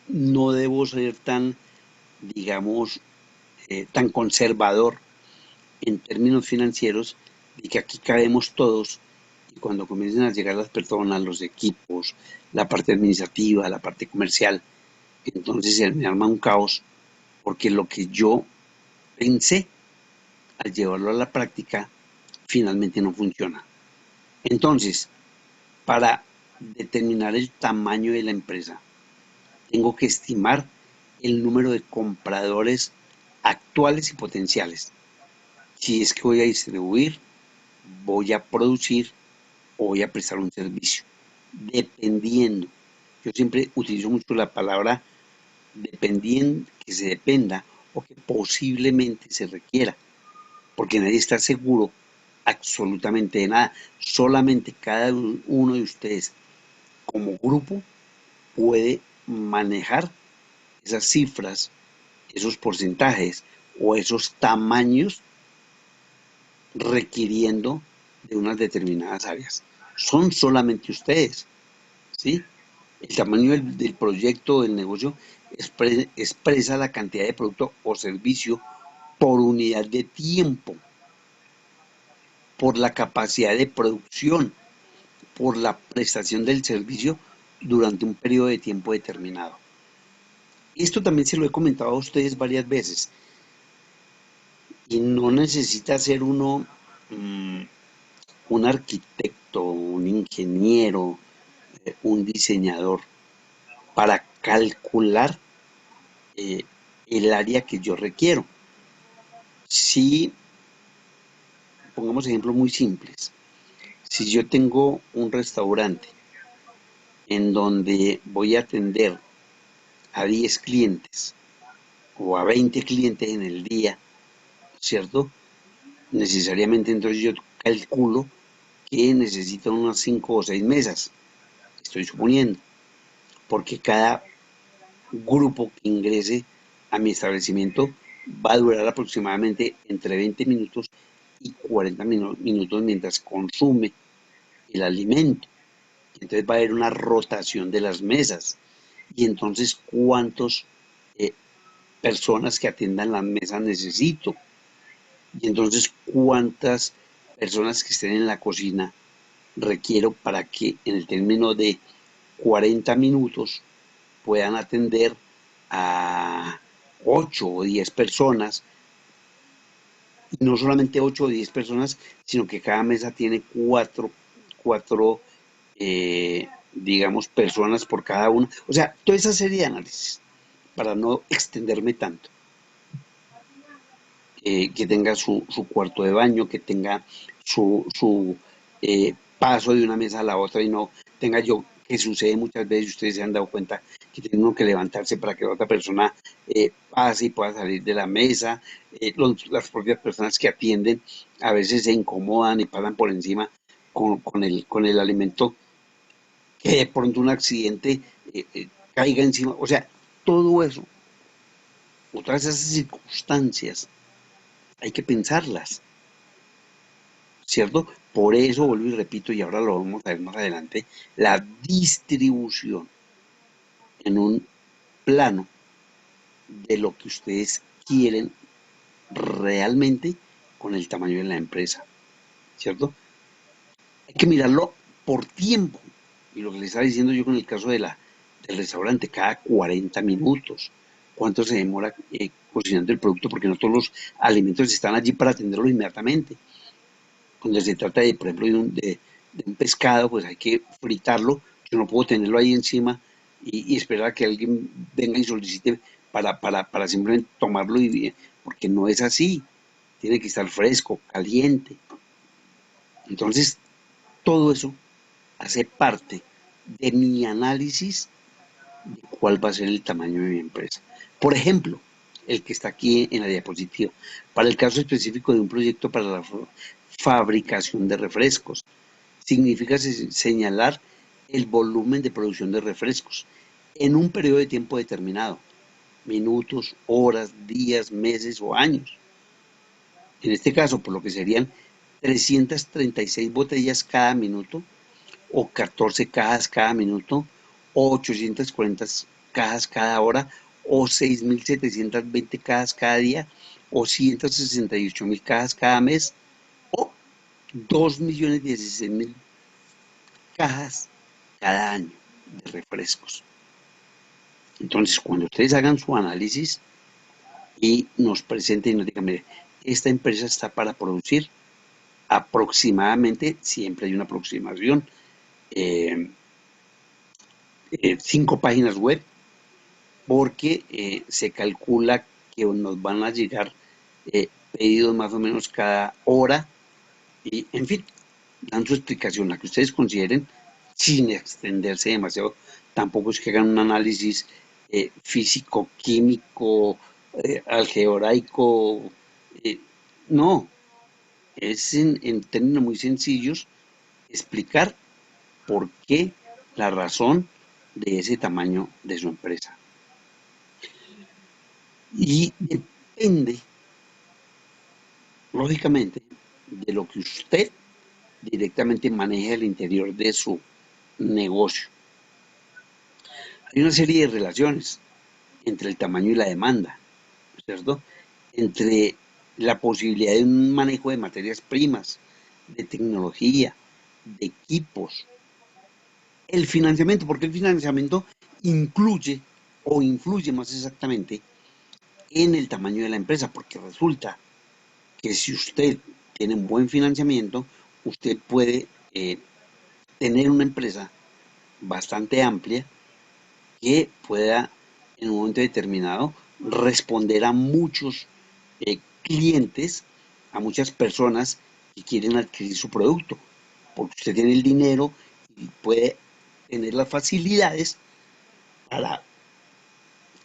no debo ser tan, digamos, tan conservador en términos financieros de que aquí cabemos todos y cuando comiencen a llegar las personas, los equipos, la parte administrativa, la parte comercial, entonces se me arma un caos porque lo que yo pensé al llevarlo a la práctica, finalmente no funciona. Entonces, para determinar el tamaño de la empresa, tengo que estimar el número de compradores actuales y potenciales. Si es que voy a distribuir, voy a producir o voy a prestar un servicio. Dependiendo. Yo siempre utilizo mucho la palabra dependiendo, que se dependa o que posiblemente se requiera, porque nadie está seguro absolutamente de nada. Solamente cada uno de ustedes como grupo puede manejar esas cifras, esos porcentajes o esos tamaños requiriendo de unas determinadas áreas. Son solamente ustedes, ¿sí? El tamaño del proyecto o del negocio expresa la cantidad de producto o servicio por unidad de tiempo, por la capacidad de producción, por la prestación del servicio durante un periodo de tiempo determinado. Esto también se lo he comentado a ustedes varias veces y no necesita ser uno un arquitecto, un ingeniero, un diseñador para calcular el área que yo requiero. Si, pongamos ejemplos muy simples, si yo tengo un restaurante en donde voy a atender a 10 clientes o a 20 clientes en el día, ¿cierto? Necesariamente entonces yo calculo que necesito unas 5 o 6 mesas, estoy suponiendo, porque cada grupo que ingrese a mi establecimiento va a durar aproximadamente entre 20 minutos y 40 minutos mientras consume el alimento. Entonces va a haber una rotación de las mesas. Y entonces, ¿cuántas personas que atiendan las mesas necesito? Y entonces, ¿cuántas personas que estén en la cocina requiero para que en el término de 40 minutos puedan atender a 8 o 10 personas? Y no solamente 8 o 10 personas, sino que cada mesa tiene cuatro digamos, personas por cada una. O sea, toda esa serie de análisis, para no extenderme tanto. Que tenga su cuarto de baño, que tenga su paso de una mesa a la otra y no tenga yo, que sucede muchas veces, ustedes se han dado cuenta que tiene uno que levantarse para que la otra persona pase y pueda salir de la mesa. Las propias personas que atienden a veces se incomodan y pasan por encima con el alimento, que de pronto un accidente caiga encima. O sea, todo eso, otras esas circunstancias, hay que pensarlas, ¿cierto? Por eso, vuelvo y repito, y ahora lo vamos a ver más adelante, la distribución en un plano de lo que ustedes quieren realmente con el tamaño de la empresa, ¿cierto? Hay que mirarlo por tiempo. Y lo que les estaba diciendo yo con el caso del restaurante, cada 40 minutos. ¿Cuánto se demora cocinando el producto? Porque no todos los alimentos están allí para atenderlo inmediatamente. Cuando se trata de, por ejemplo, de un pescado, pues hay que fritarlo. Yo no puedo tenerlo ahí encima y esperar a que alguien venga y solicite para simplemente tomarlo, porque no es así. Tiene que estar fresco, caliente. Entonces, todo eso hace parte de mi análisis de cuál va a ser el tamaño de mi empresa. Por ejemplo, el que está aquí en la diapositiva, para el caso específico de un proyecto para la fabricación de refrescos, significa señalar el volumen de producción de refrescos en un periodo de tiempo determinado, minutos, horas, días, meses o años. En este caso, por lo que serían 336 botellas cada minuto, o 14 cajas cada minuto, o 840 cajas cada hora, o 6.720 cajas cada día, o 168.000 cajas cada mes, o 2.016.000 cajas cada año de refrescos. Entonces, cuando ustedes hagan su análisis y nos presenten y nos digan, mire, esta empresa está para producir aproximadamente, siempre hay una aproximación, 5 páginas web, porque se calcula que nos van a llegar pedidos más o menos cada hora, y en fin, dan su explicación, la que ustedes consideren, sin extenderse demasiado. Tampoco es que hagan un análisis físico, químico, algebraico, no, es en términos muy sencillos explicar por qué, la razón de ese tamaño de su empresa. Y depende, lógicamente, de lo que usted directamente maneja al interior de su negocio. Hay una serie de relaciones entre el tamaño y la demanda, ¿cierto? Entre la posibilidad de un manejo de materias primas, de tecnología, de equipos, el financiamiento, porque el financiamiento incluye o influye más exactamente en el tamaño de la empresa, porque resulta que si usted tiene un buen financiamiento, usted puede tener una empresa bastante amplia que pueda en un momento determinado responder a muchos clientes, a muchas personas que quieren adquirir su producto, porque usted tiene el dinero y puede tener las facilidades para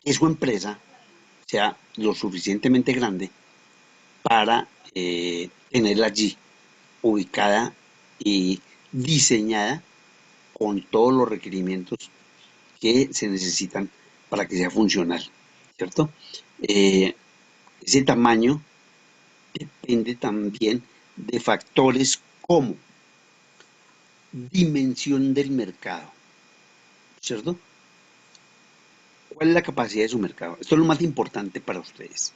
que su empresa sea lo suficientemente grande para tenerla allí ubicada y diseñada con todos los requerimientos que se necesitan para que sea funcional, ¿cierto? Ese tamaño depende también de factores como dimensión del mercado, ¿cierto? ¿Cuál es la capacidad de su mercado? Esto es lo más importante para ustedes.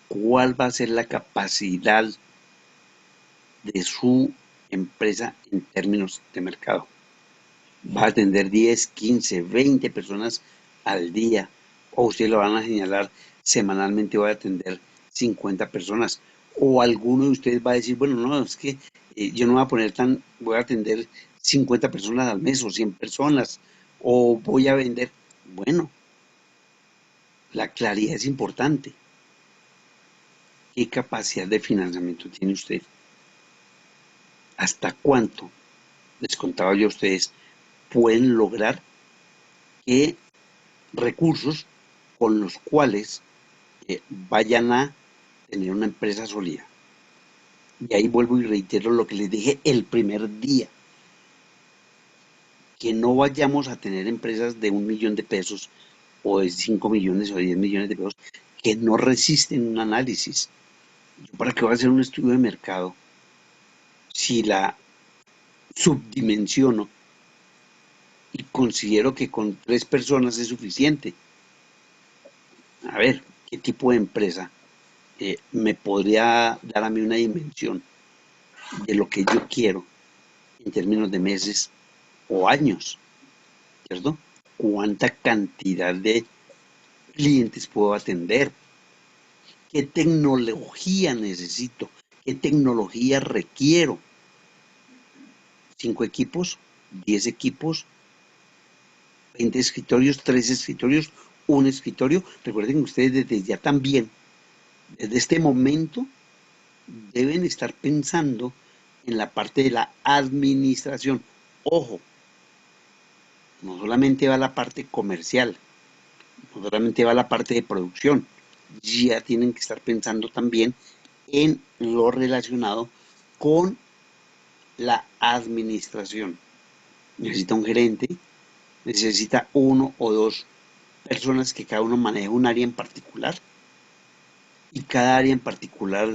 ¿Cuál va a ser la capacidad de su empresa en términos de mercado? ¿Va a atender 10, 15, 20 personas al día? ¿O usted lo van a señalar semanalmente voy a atender 50 personas? ¿O alguno de ustedes va a decir, bueno, no, es que yo no voy a poner voy a atender 50 personas al mes o 100 personas? ¿O voy a vender? Bueno, la claridad es importante. ¿Qué capacidad de financiamiento tiene usted? ¿Hasta cuánto, les contaba yo a ustedes, pueden lograr que recursos con los cuales vayan a tener una empresa sólida? Y ahí vuelvo y reitero lo que les dije el primer día, que no vayamos a tener empresas de 1 millón de pesos o de 5 millones o de 10 millones de pesos que no resisten un análisis. ¿Yo para qué voy a hacer un estudio de mercado si la subdimensiono y considero que con 3 personas es suficiente? A ver, ¿qué tipo de empresa me podría dar a mí una dimensión de lo que yo quiero en términos de meses o años, ¿cierto? ¿Cuánta cantidad de clientes puedo atender? ¿Qué tecnología necesito? ¿Qué tecnología requiero? ¿5 equipos? ¿10 equipos? ¿20 escritorios? ¿3 escritorios? ¿Un escritorio? Recuerden que ustedes desde ya también, desde este momento, deben estar pensando en la parte de la administración. Ojo, no solamente va la parte comercial, no solamente va la parte de producción, ya tienen que estar pensando también en lo relacionado con la administración. Necesita un gerente, necesita 1 o 2 personas que cada uno maneje un área en particular, y cada área en particular,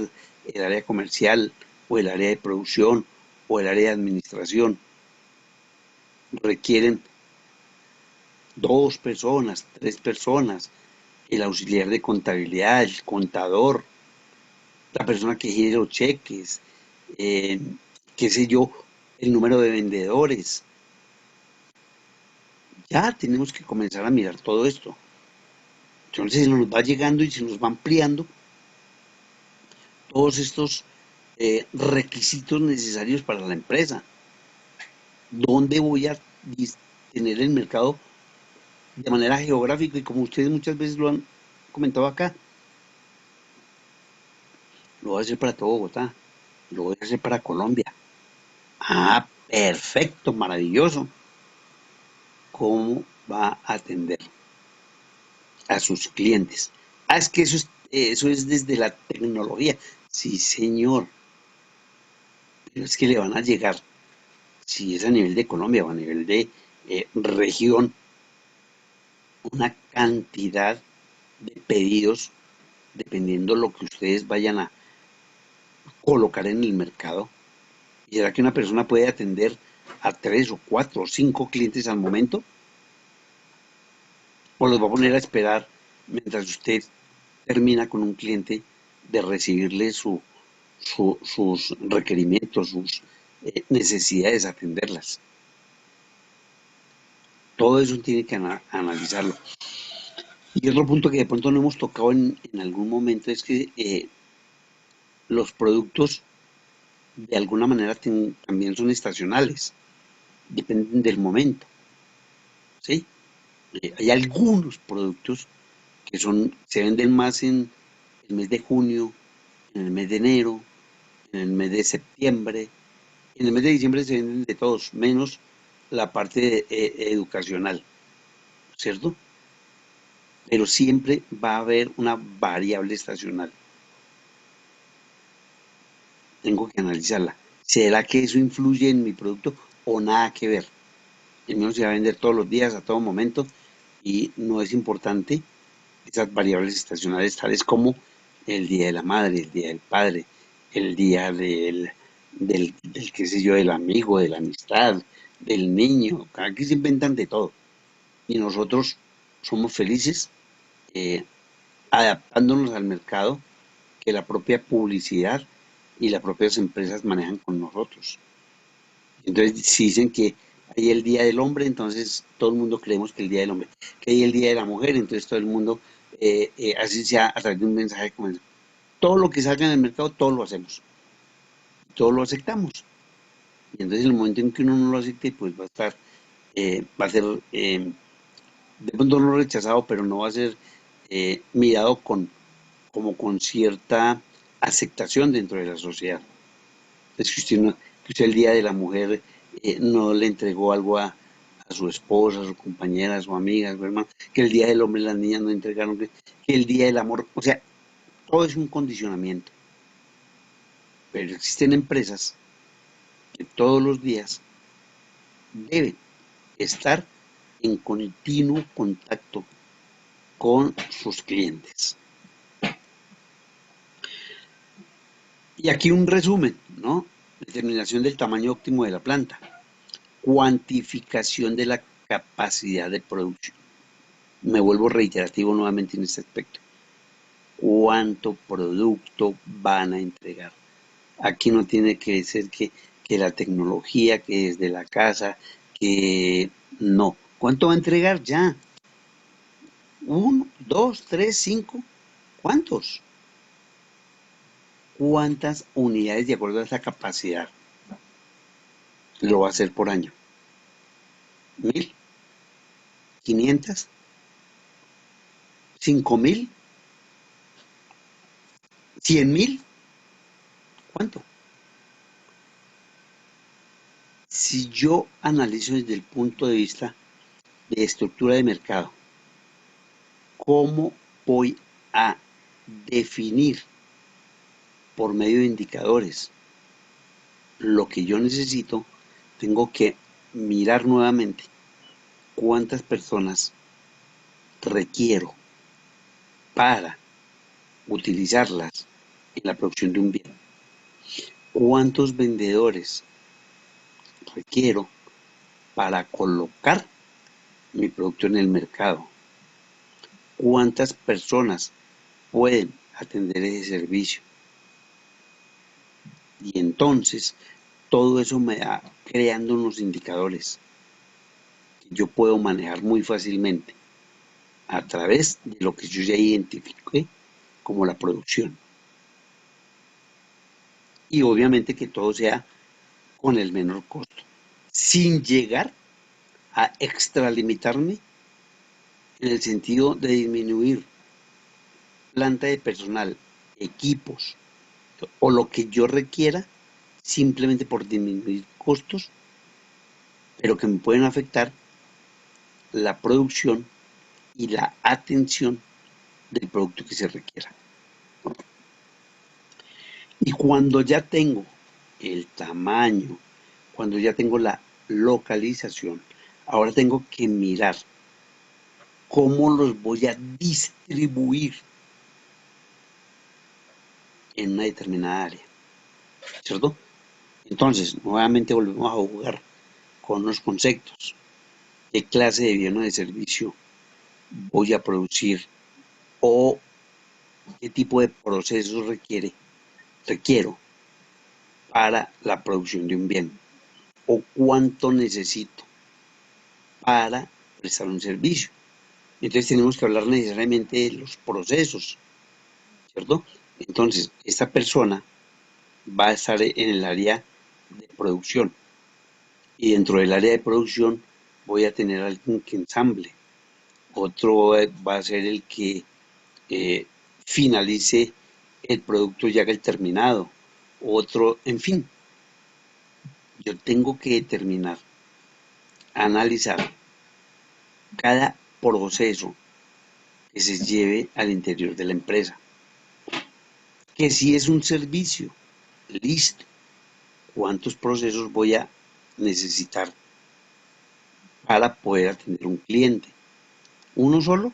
el área comercial o el área de producción o el área de administración, requieren 2 personas, 3 personas, el auxiliar de contabilidad, el contador, la persona que gire los cheques, qué sé yo, el número de vendedores. Ya tenemos que comenzar a mirar todo esto. Entonces se nos va llegando y se nos va ampliando todos estos requisitos necesarios para la empresa. ¿Dónde voy a tener el mercado de manera geográfica? Y como ustedes muchas veces lo han comentado acá, lo voy a hacer para todo Bogotá, lo voy a hacer para Colombia. Ah, perfecto, maravilloso. ¿Cómo va a atender a sus clientes? Ah, es que eso es desde la tecnología. Sí, señor. Pero es que le van a llegar, si es a nivel de Colombia o a nivel de región, una cantidad de pedidos dependiendo lo que ustedes vayan a colocar en el mercado. ¿Y será que una persona puede atender a 3 o 4 o 5 clientes al momento? ¿O los va a poner a esperar mientras usted termina con un cliente de recibirle sus requerimientos, sus necesidades, atenderlas? Todo eso tiene que analizarlo. Y otro punto que de pronto no hemos tocado en algún momento es que los productos de alguna manera también son estacionales, dependen del momento, ¿sí? Hay algunos productos que se venden más en el mes de junio, en el mes de enero, en el mes de septiembre, en el mes de diciembre se venden de todos, menos la parte educacional, ¿cierto? Pero siempre va a haber una variable estacional. Tengo que analizarla. ¿Será que eso influye en mi producto o nada que ver? El mío se va a vender todos los días, a todo momento, y no es importante esas variables estacionales tales como el día de la madre, el día del padre, el día del qué sé yo, del amigo, de la amistad, del niño. Aquí se inventan de todo. Y nosotros somos felices eh, adaptándonos al mercado que la propia publicidad y las propias empresas manejan con nosotros. Entonces, si dicen que hay el Día del Hombre, entonces todo el mundo creemos que el Día del Hombre. Que hay el Día de la Mujer, entonces todo el mundo, así sea a través de un mensaje como ese. Todo lo que salga en el mercado, todo lo hacemos. Todo lo aceptamos. Y entonces, en el momento en que uno no lo acepte, pues va a ser, de pronto no rechazado, pero no va a ser mirado como con cierta aceptación dentro de la sociedad. Es que usted el Día de la Mujer no le entregó algo a su esposa, a su compañera, a su amiga, a su hermano, que el Día del Hombre las niñas no entregaron, que el Día del Amor, o sea, todo es un condicionamiento. Pero existen empresas que todos los días deben estar en continuo contacto con sus clientes. Y aquí un resumen, ¿no? Determinación del tamaño óptimo de la planta, cuantificación de la capacidad de producción. Me vuelvo reiterativo nuevamente en este aspecto. ¿Cuánto producto van a entregar? Aquí no tiene que ser que la tecnología, que desde la casa, que no. ¿Cuánto va a entregar ya? ¿1, 2, 3, 5? ¿Cuántos? ¿Cuántas unidades de acuerdo a esa capacidad lo va a hacer por año? ¿1000? ¿500? ¿5000? ¿100,000? ¿Cuánto? Si yo analizo desde el punto de vista de estructura de mercado, ¿cómo voy a definir por medio de indicadores lo que yo necesito? Tengo que mirar nuevamente cuántas personas requiero para utilizarlas en la producción de un bien, cuántos vendedores requiero para colocar mi producto en el mercado, cuántas personas pueden atender ese servicio. Y entonces todo eso me va creando unos indicadores que yo puedo manejar muy fácilmente a través de lo que yo ya identifiqué como la producción. y obviamente que todo sea con el menor costo, sin llegar a extralimitarme en el sentido de disminuir planta de personal, equipos o lo que yo requiera simplemente por disminuir costos, pero que me pueden afectar la producción y la atención del producto que se requiera. Y cuando ya tengo el tamaño, cuando ya tengo la localización, ahora tengo que mirar cómo los voy a distribuir en una determinada área, ¿cierto? Entonces, nuevamente volvemos a jugar con los conceptos. ¿Qué clase de bien o de servicio voy a producir? ¿O qué tipo de procesos requiero para la producción de un bien? ¿O cuánto necesito para prestar un servicio? Entonces tenemos que hablar necesariamente de los procesos, ¿cierto? Entonces, esta persona va a estar en el área de producción y dentro del área de producción voy a tener alguien que ensamble, otro va a ser el que finalice el producto ya que el terminado, otro, en fin, yo tengo que determinar, analizar cada proceso que se lleve al interior de la empresa. Que si es un servicio, listo, ¿cuántos procesos voy a necesitar para poder atender a un cliente? ¿Uno solo?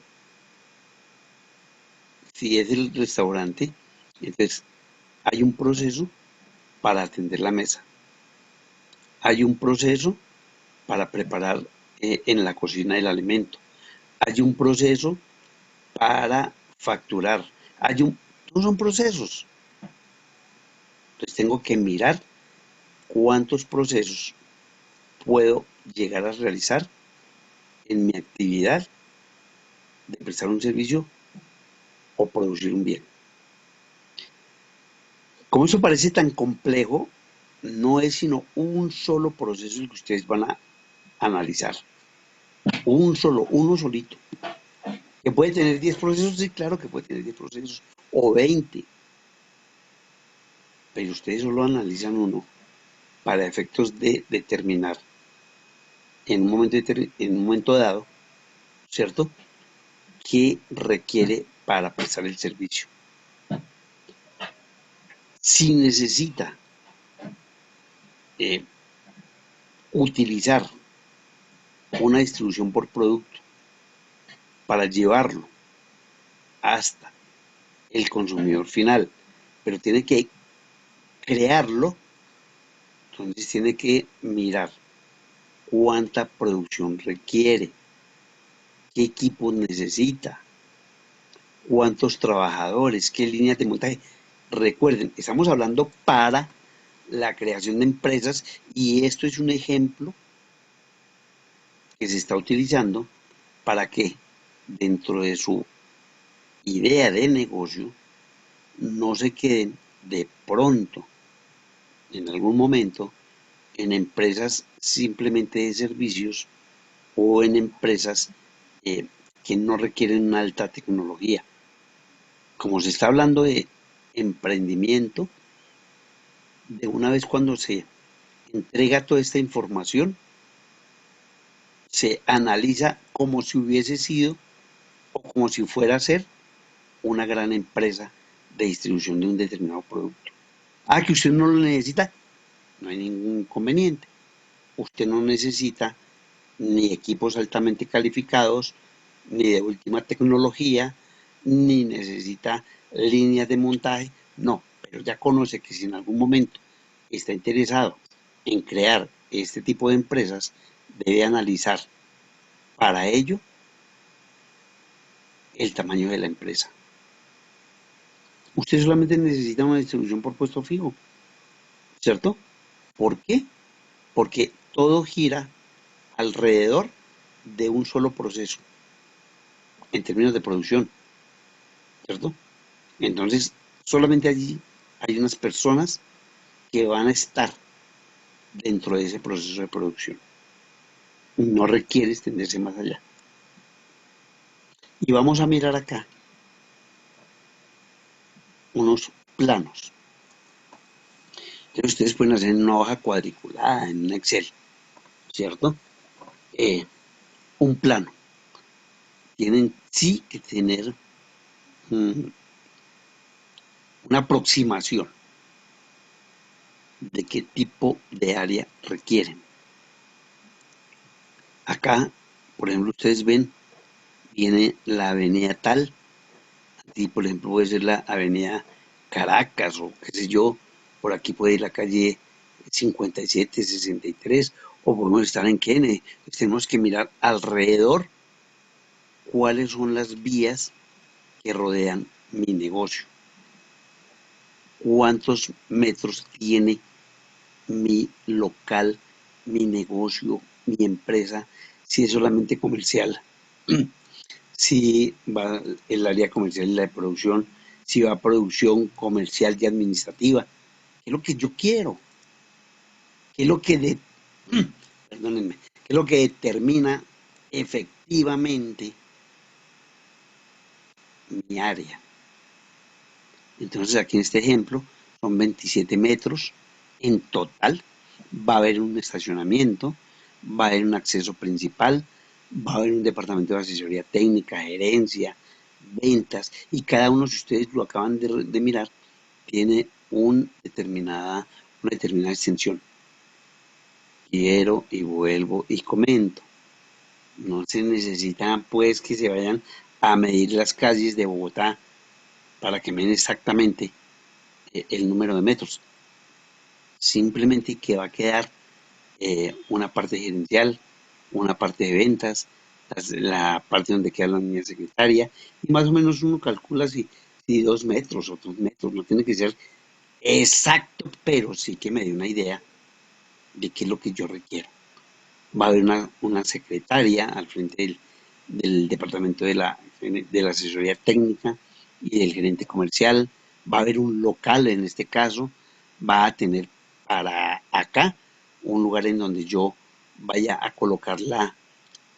Si es el restaurante, entonces hay un proceso para atender la mesa. Hay un proceso para preparar en la cocina el alimento. Hay un proceso para facturar. Todos son procesos. Entonces tengo que mirar cuántos procesos puedo llegar a realizar en mi actividad de prestar un servicio o producir un bien. Como eso parece tan complejo, no es sino un solo proceso el que ustedes van a analizar. Uno solito. ¿Que puede tener 10 procesos? Sí, claro que puede tener 10 procesos. O 20. Pero ustedes solo analizan uno para efectos de determinar en un momento dado, ¿cierto?, qué requiere para prestar el servicio. Si necesita utilizar una distribución por producto para llevarlo hasta el consumidor final, pero tiene que crearlo, entonces tiene que mirar cuánta producción requiere, qué equipos necesita, cuántos trabajadores, qué líneas de montaje. Recuerden, estamos hablando para la creación de empresas y esto es un ejemplo que se está utilizando para que dentro de su idea de negocio no se queden de pronto en algún momento en empresas simplemente de servicios o en empresas que no requieren una alta tecnología. Como se está hablando de emprendimiento, de una vez cuando se entrega toda esta información, se analiza como si hubiese sido o como si fuera a ser una gran empresa de distribución de un determinado producto. Ah, que usted no lo necesita, no hay ningún inconveniente. Usted no necesita ni equipos altamente calificados, ni de última tecnología, ni necesita líneas de montaje, no, pero ya conoce que si en algún momento está interesado en crear este tipo de empresas, debe analizar para ello el tamaño de la empresa. Usted solamente necesita una distribución por puesto fijo, ¿cierto? ¿Por qué? Porque todo gira alrededor de un solo proceso en términos de producción, ¿cierto? Entonces, solamente allí hay unas personas que van a estar dentro de ese proceso de producción. No requiere extenderse más allá. Y vamos a mirar acá unos planos. Entonces ustedes pueden hacer en una hoja cuadriculada, en un Excel, ¿cierto? Un plano. Tienen sí que tener una aproximación de qué tipo de área requieren. Acá, por ejemplo, ustedes ven, viene la avenida tal, y por ejemplo puede ser la avenida Caracas o qué sé yo, por aquí puede ir la calle 57, 63, o podemos estar en Kennedy. Entonces, tenemos que mirar alrededor cuáles son las vías que rodean mi negocio, cuántos metros tiene mi local, mi negocio, mi empresa, si es solamente comercial, si va el área comercial y la de producción, si va a producción comercial y administrativa, qué es lo que yo quiero, qué es lo que perdónenme, qué es lo que determina efectivamente mi área. Entonces aquí en este ejemplo son 27 metros en total. Va a haber un estacionamiento, va a haber un acceso principal, va a haber un departamento de asesoría técnica, gerencia, ventas, y cada uno, si ustedes lo acaban de mirar, tiene una determinada extensión. Quiero y vuelvo y comento. No se necesita pues que se vayan a medir las calles de Bogotá para que me den exactamente el número de metros. Simplemente que va a quedar una parte gerencial, una parte de ventas, la parte donde queda la niña secretaria, y más o menos uno calcula si 2 metros o 3 metros, no tiene que ser exacto, pero sí que me dé una idea de qué es lo que yo requiero. Va a haber una secretaria al frente del departamento de la asesoría técnica y del gerente comercial, va a haber un local en este caso, va a tener para acá un lugar en donde yo vaya a colocar la,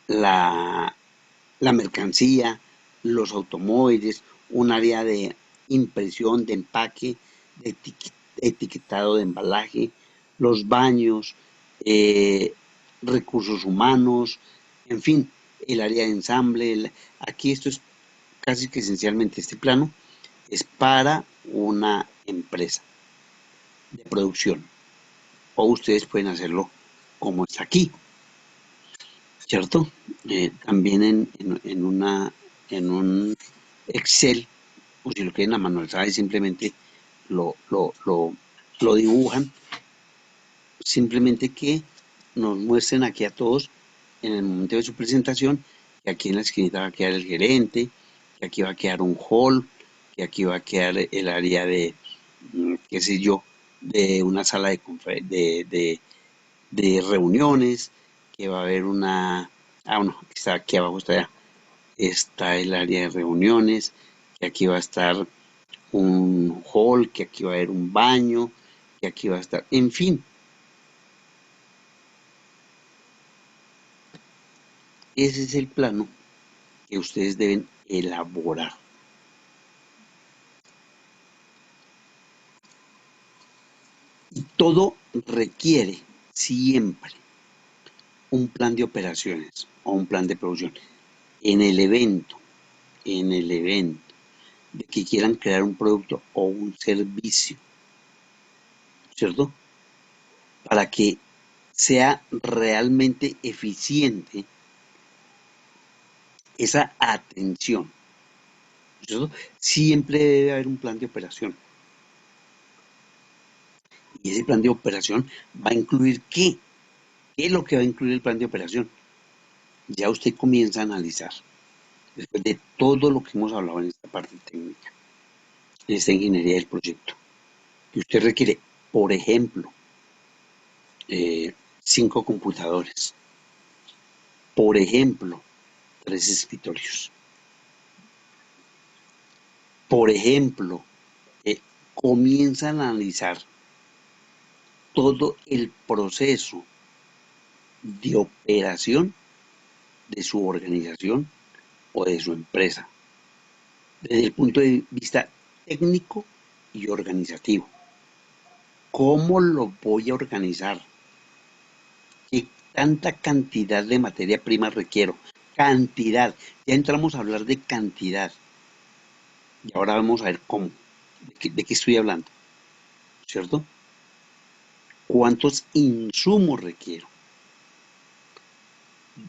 la mercancía, los automóviles, un área de impresión, de empaque, de etiquetado de embalaje, los baños, recursos humanos, en fin, el área de ensamble. Aquí esto es casi que esencialmente este plano es para una empresa de producción, o ustedes pueden hacerlo como está aquí, ¿cierto? También en un Excel, o si lo quieren a mano alzada y simplemente lo, lo, lo, lo dibujan, simplemente que nos muestren aquí a todos en el momento de su presentación que aquí en la esquinita va a quedar el gerente, que aquí va a quedar un hall, que aquí va a quedar el área de, qué sé yo, de una sala de reuniones, que va a haber bueno, está aquí abajo, está el área de reuniones, que aquí va a estar un hall, que aquí va a haber un baño, que aquí va a estar, en fin, ese es el plano que ustedes deben elaborar. Y todo requiere siempre un plan de operaciones o un plan de producción. En el evento de que quieran crear un producto o un servicio, ¿cierto? Para que sea realmente eficiente esa atención, ¿cierto? Siempre debe haber un plan de operación. Y ese plan de operación va a incluir ¿qué? ¿Qué es lo que va a incluir el plan de operación? Ya usted comienza a analizar, después de todo lo que hemos hablado en esta parte técnica, en esta ingeniería del proyecto, que usted requiere, por ejemplo, 5 computadores, por ejemplo, 3 escritorios, por ejemplo, comienza a analizar todo el proceso de operación de su organización o de su empresa, desde el punto de vista técnico y organizativo. ¿Cómo lo voy a organizar? ¿Qué tanta cantidad de materia prima requiero? Cantidad. Ya entramos a hablar de cantidad. Y ahora vamos a ver cómo. ¿De qué estoy hablando? ¿Cierto? ¿Cuántos insumos requiero?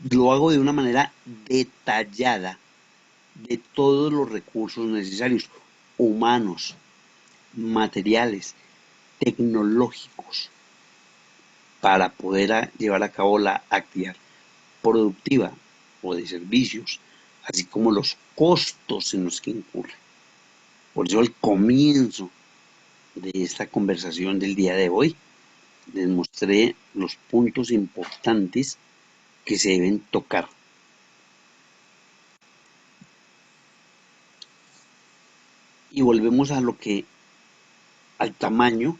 Lo hago de una manera detallada de todos los recursos necesarios, humanos, materiales, tecnológicos, para poder llevar a cabo la actividad productiva o de servicios, así como los costos en los que incurre. Por eso al comienzo de esta conversación del día de hoy, les mostré los puntos importantes que se deben tocar. Y volvemos a al tamaño,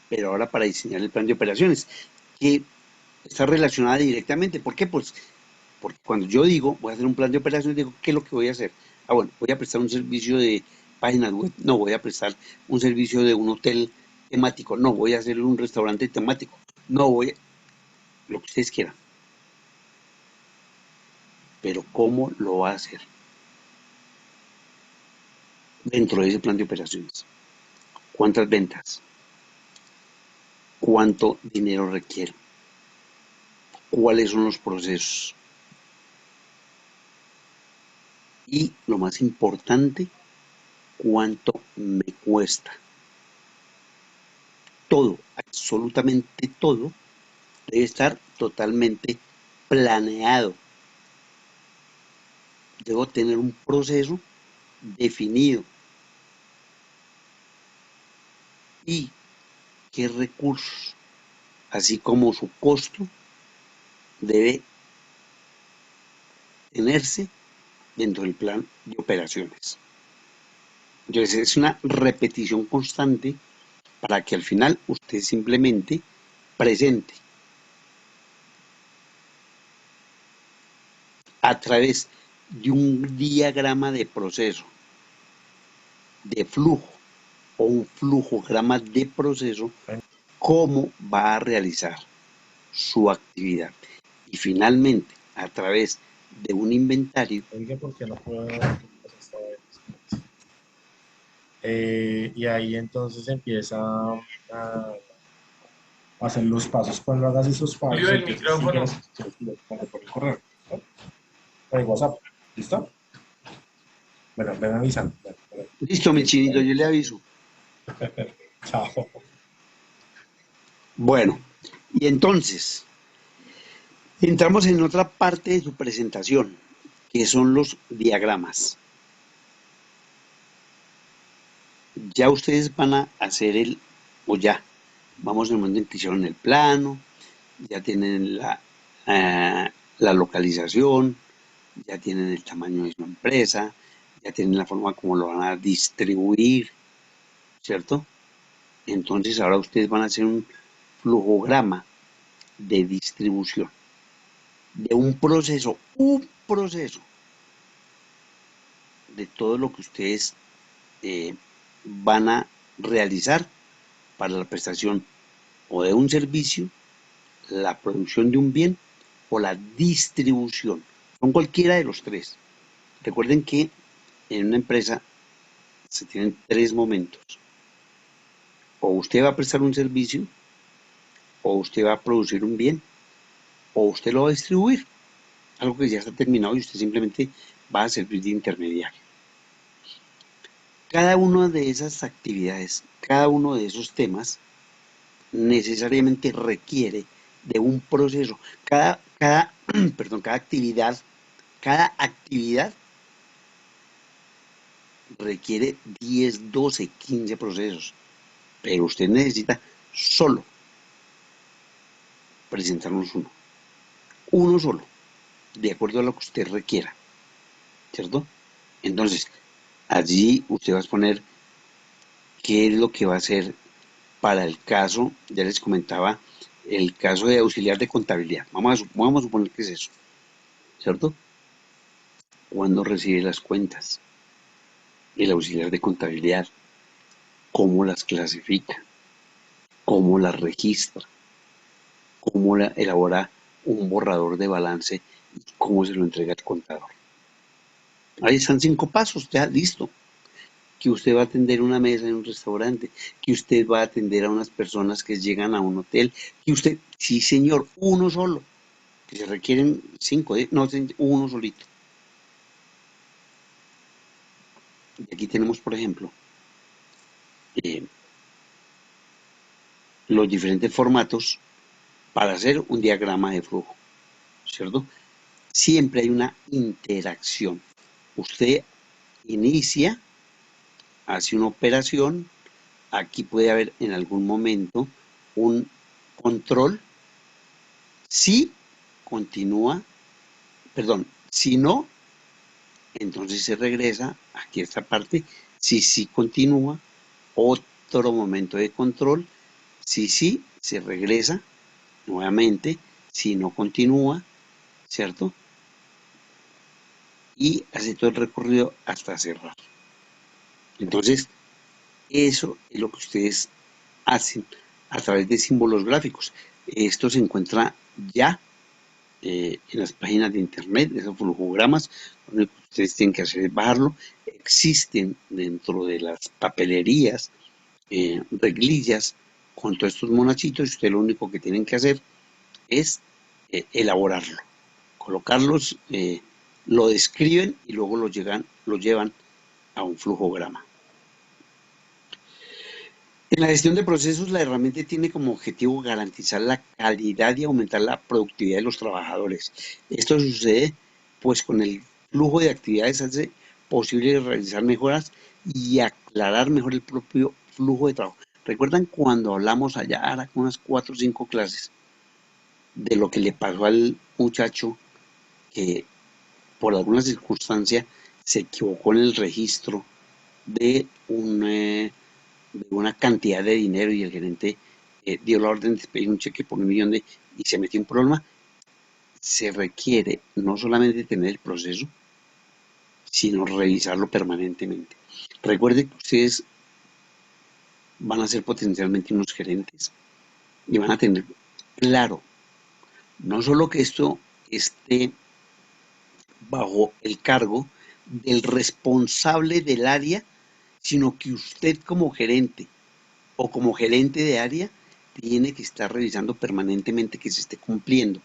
pero ahora para diseñar el plan de operaciones, que está relacionada directamente. ¿Por qué? Pues porque cuando yo digo, voy a hacer un plan de operaciones, digo, ¿qué es lo que voy a hacer? Ah, bueno, voy a prestar un servicio de páginas web, no, voy a prestar un servicio de un hotel temático, no, voy a hacer un restaurante temático, no, lo que ustedes quieran. Pero ¿cómo lo va a hacer dentro de ese plan de operaciones? ¿Cuántas ventas? ¿Cuánto dinero requiere? ¿Cuáles son los procesos? Y lo más importante, ¿cuánto me cuesta? Todo, absolutamente todo, debe estar totalmente planeado. Debo tener un proceso definido. Y qué recursos, así como su costo, debe tenerse dentro del plan de operaciones. Entonces es una repetición constante para que al final usted simplemente presente a través de un diagrama de proceso, de flujo o un flujograma de proceso, cómo va a realizar su actividad. Y finalmente, a través de un inventario. Oiga, ¿por qué no puedo ver esta vez? Y ahí entonces empieza a hacer los pasos. Cuando hagas esos pasos, Julio, el entonces micrófono. sigues por el correo, ¿no? Por el WhatsApp. ¿Listo? Bueno, ven avisando. Bueno, Listo, mi chinito, yo le aviso. chao. Bueno, y entonces, entramos en otra parte de su presentación, que son los diagramas. Ya ustedes van a hacer vamos en el momento en que hicieron el plano, ya tienen la localización, ya tienen el tamaño de su empresa, ya tienen la forma como lo van a distribuir, ¿cierto? Entonces ahora ustedes van a hacer un flujograma de distribución de un proceso de todo lo que ustedes van a realizar para la prestación o de un servicio, la producción de un bien o la distribución. Son cualquiera de los tres. Recuerden que en una empresa se tienen tres momentos. O usted va a prestar un servicio, o usted va a producir un bien, o usted lo va a distribuir. Algo que ya está terminado y usted simplemente va a servir de intermediario. Cada una de esas actividades, cada uno de esos temas, necesariamente requiere de un proceso. Perdón, cada actividad requiere 10, 12, 15 procesos. Pero usted necesita solo presentarnos uno solo, de acuerdo a lo que usted requiera, ¿cierto? Entonces, allí usted va a exponer qué es lo que va a hacer para el caso, ya les comentaba, el caso de auxiliar de contabilidad. Vamos a suponer que es eso, ¿cierto? Cuando recibe las cuentas, el auxiliar de contabilidad, cómo las clasifica, cómo las registra, cómo elabora un borrador de balance y cómo se lo entrega al contador. Ahí están 5 pasos, ya listo. Que usted va a atender una mesa en un restaurante, que usted va a atender a unas personas que llegan a un hotel, que usted, sí señor, uno solo, que se requieren 5, no, uno solito. Y aquí tenemos, por ejemplo, eh, los diferentes formatos para hacer un diagrama de flujo, ¿cierto? Siempre hay una interacción. Usted inicia, hace una operación, aquí puede haber en algún momento un control, si continúa, perdón, si no, entonces se regresa aquí a esta parte, si sí continúa, otro momento de control, si sí, se regresa nuevamente, si no continúa, ¿cierto? Y hace todo el recorrido hasta cerrar. Entonces, eso es lo que ustedes hacen a través de símbolos gráficos. Esto se encuentra ya en las páginas de internet, esos flujogramas. Lo único que ustedes tienen que hacer es bajarlo. Existen dentro de las papelerías reglillas con todos estos monachitos y ustedes lo único que tienen que hacer es elaborarlo, colocarlos, lo describen y luego lo llevan a un flujograma. En la gestión de procesos, la herramienta tiene como objetivo garantizar la calidad y aumentar la productividad de los trabajadores. Esto sucede pues con el flujo de actividades hace posible realizar mejoras y aclarar mejor el propio flujo de trabajo. ¿Recuerdan cuando hablamos allá, ahora unas 4 o 5 clases, de lo que le pasó al muchacho que por alguna circunstancia se equivocó en el registro de una cantidad de dinero y el gerente dio la orden de pedir un cheque por 1 millón y se metió en un problema? Se requiere no solamente tener el proceso, sino revisarlo permanentemente. Recuerden que ustedes van a ser potencialmente unos gerentes y van a tener claro, no solo que esto esté bajo el cargo del responsable del área, sino que usted como gerente o como gerente de área tiene que estar revisando permanentemente que se esté cumpliendo,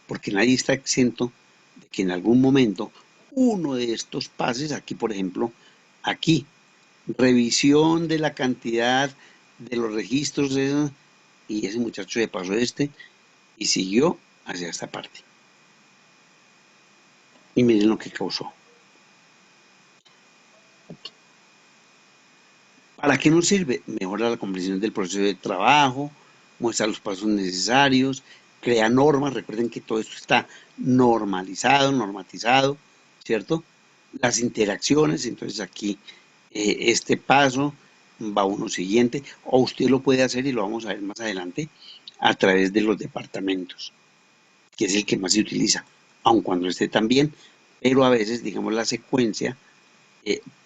porque nadie está exento de que en algún momento uno de estos pases, aquí por ejemplo, aquí, revisión de la cantidad de los registros, y ese muchacho le pasó y siguió hacia esta parte. Y miren lo que causó. ¿Para qué nos sirve? Mejora la comprensión del proceso de trabajo, muestra los pasos necesarios, crea normas. Recuerden que todo esto está normalizado, normatizado, ¿cierto? Las interacciones, entonces aquí este paso va a uno siguiente, o usted lo puede hacer y lo vamos a ver más adelante a través de los departamentos, que es el que más se utiliza, aun cuando esté también, pero a veces, digamos, la secuencia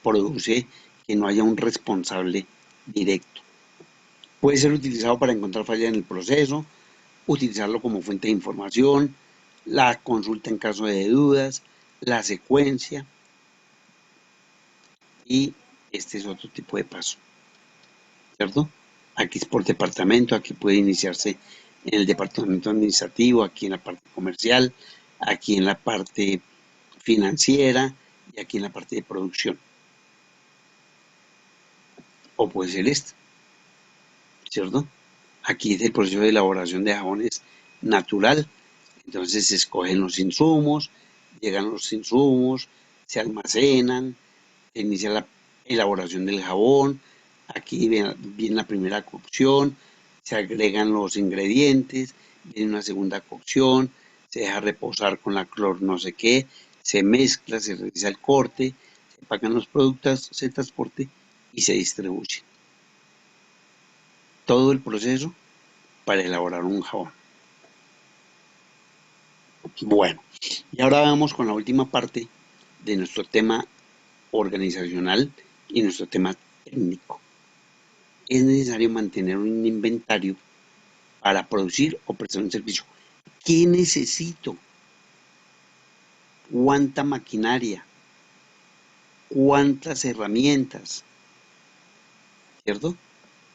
produce que no haya un responsable directo. Puede ser utilizado para encontrar fallas en el proceso, utilizarlo como fuente de información, la consulta en caso de dudas, la secuencia, y este es otro tipo de paso, ¿cierto? Aquí es por departamento, aquí puede iniciarse en el departamento administrativo, aquí en la parte comercial, aquí en la parte financiera y aquí en la parte de producción. O puede ser este, ¿cierto? Aquí es el proceso de elaboración de jabones natural. Entonces se escogen los insumos, llegan los insumos, se almacenan, se inicia la elaboración del jabón. Aquí viene la primera cocción, se agregan los ingredientes, viene una segunda cocción, se deja reposar con la clor no sé qué, se mezcla, se realiza el corte, se pagan los productos, se transporte y se distribuye. Todo el proceso para elaborar un jabón. Bueno, y ahora vamos con la última parte de nuestro tema organizacional y nuestro tema técnico. Es necesario mantener un inventario para producir o prestar un servicio. ¿Qué necesito? ¿Cuánta maquinaria? ¿Cuántas herramientas? ¿Cierto?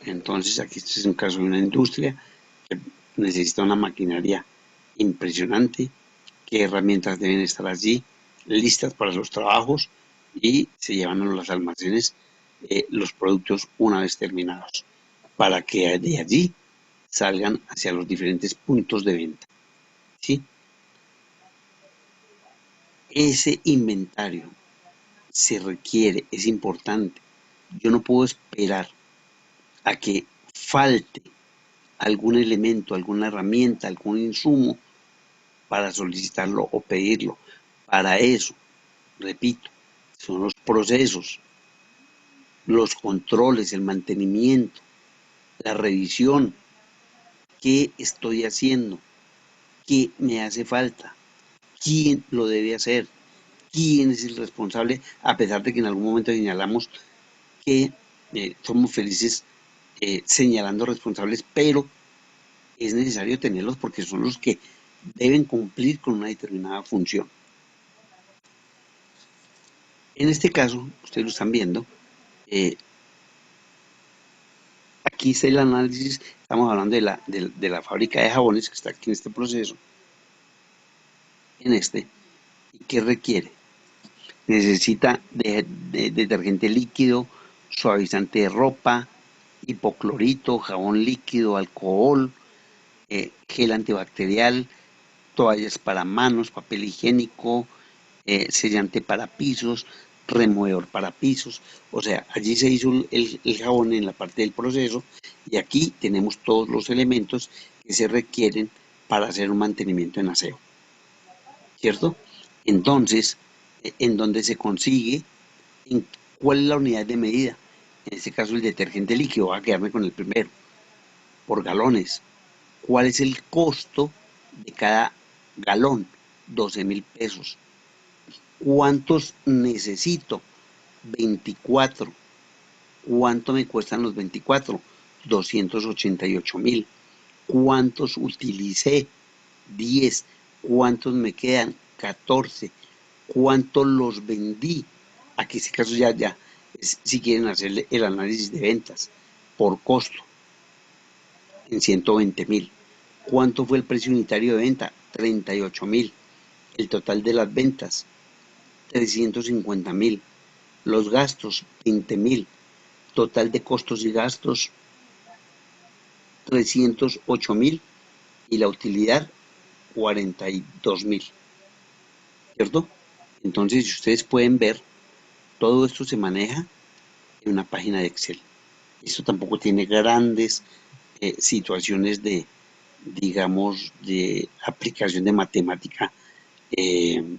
Entonces aquí este es un caso de una industria que necesita una maquinaria impresionante. ¿Qué herramientas deben estar allí listas para los trabajos? Y se llevan a los almacenes los productos una vez terminados, para que de allí salgan hacia los diferentes puntos de venta. ¿Sí? Ese inventario se requiere, es importante. Yo no puedo esperar a que falte algún elemento, alguna herramienta, algún insumo para solicitarlo o pedirlo. Para eso, repito, son los procesos, los controles, el mantenimiento, la revisión. ¿Qué estoy haciendo? ¿Qué me hace falta? ¿Quién lo debe hacer? ¿Quién es el responsable? A pesar de que en algún momento señalamos que somos felices señalando responsables, pero es necesario tenerlos porque son los que deben cumplir con una determinada función. En este caso, ustedes lo están viendo, aquí está el análisis, estamos hablando de la fábrica de jabones que está aquí en este proceso, ¿y qué requiere? Necesita de detergente líquido, suavizante de ropa, hipoclorito, jabón líquido, alcohol, gel antibacterial, toallas para manos, papel higiénico, sellante para pisos, removedor para pisos. O sea, allí se hizo el jabón en la parte del proceso y aquí tenemos todos los elementos que se requieren para hacer un mantenimiento en aseo. ¿Cierto? Entonces, ¿en dónde se consigue? ¿Cuál es la unidad de medida? En este caso el detergente líquido, voy a quedarme con el primero, por galones. ¿Cuál es el costo de cada galón? 12.000 pesos. ¿Cuántos necesito? 24. ¿Cuánto me cuestan los 24? 288.000. ¿Cuántos utilicé? 10. ¿Cuántos me quedan? 14. ¿Cuántos los vendí? Aquí en este caso ya si quieren hacer el análisis de ventas por costo en 120.000. ¿Cuánto fue el precio unitario de venta? 38.000. El total de las ventas, 350.000. Los gastos, 20.000. Total de costos y gastos, 308.000. Y la utilidad, 42.000. ¿Cierto? Entonces, si ustedes pueden ver, todo esto se maneja en una página de Excel. Esto tampoco tiene grandes situaciones de, digamos, de aplicación de matemática, de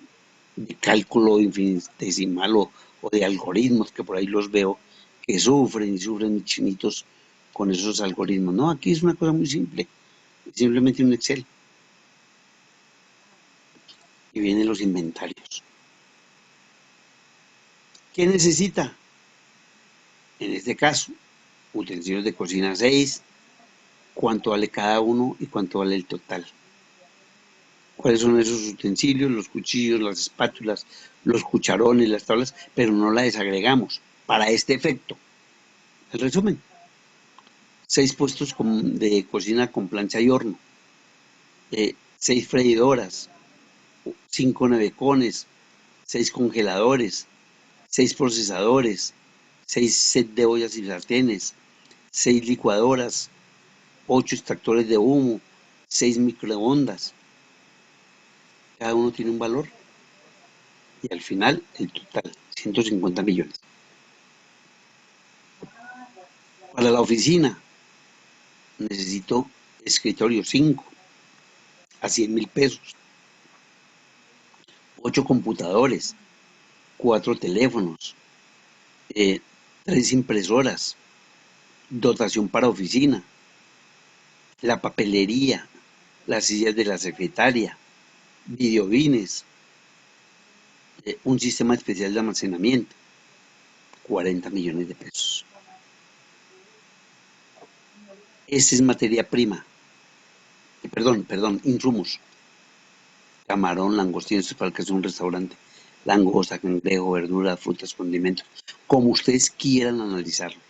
cálculo infinitesimal o de algoritmos, que por ahí los veo, que sufren y sufren chinitos con esos algoritmos. No, aquí es una cosa muy simple, simplemente un Excel. Y vienen los inventarios. ¿Qué necesita? En este caso, utensilios de cocina 6, cuánto vale cada uno y cuánto vale el total. ¿Cuáles son esos utensilios? Los cuchillos, las espátulas, los cucharones, las tablas, pero no las desagregamos para este efecto. El resumen: 6 puestos de cocina con plancha y horno, 6 freidoras, 5 nevecones, 6 congeladores, 6 procesadores, 6 set de ollas y sartenes, 6 licuadoras, 8 extractores de humo, 6 microondas. Cada uno tiene un valor y al final el total, 150 millones. Para la oficina necesito escritorio 5 a 100.000 pesos, 8 computadores, 4 teléfonos, 3 impresoras, dotación para oficina, la papelería, las sillas de la secretaria, videobines, un sistema especial de almacenamiento, 40 millones de pesos. Esa es materia prima. Perdón, insumos. Camarón, langostino, esto es para que sea un restaurante. Langosta, cangrejo, verduras, frutas, condimentos. Como ustedes quieran analizarlo.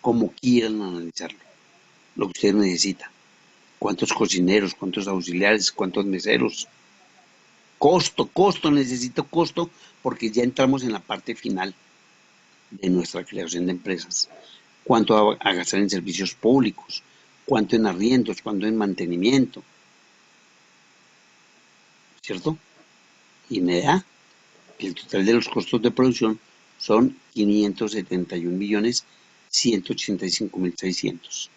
Como quieran analizarlo. Lo que ustedes necesitan. ¿Cuántos cocineros? ¿Cuántos auxiliares? ¿Cuántos meseros? Costo, necesito costo porque ya entramos en la parte final de nuestra creación de empresas. ¿Cuánto a gastar en servicios públicos? ¿Cuánto en arriendos? ¿Cuánto en mantenimiento? ¿Cierto? Y me da que el total de los costos de producción son 571.185.600.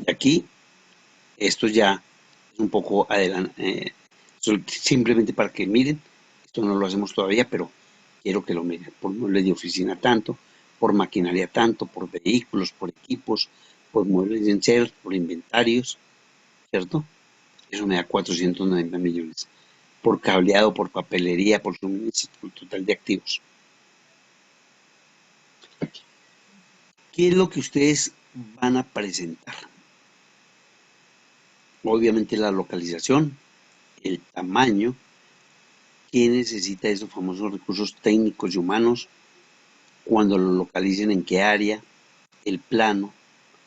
Y aquí, esto ya es un poco adelante, simplemente para que miren, esto no lo hacemos todavía, pero quiero que lo miren, por muebles de oficina tanto, por maquinaria tanto, por vehículos, por equipos, por muebles de enseres, por inventarios, ¿cierto? Eso me da 490 millones. Por cableado, por papelería, por suministro, por total de activos. ¿Qué es lo que ustedes van a presentar? Obviamente la localización, el tamaño, qué necesita esos famosos recursos técnicos y humanos, cuando lo localicen en qué área, el plano,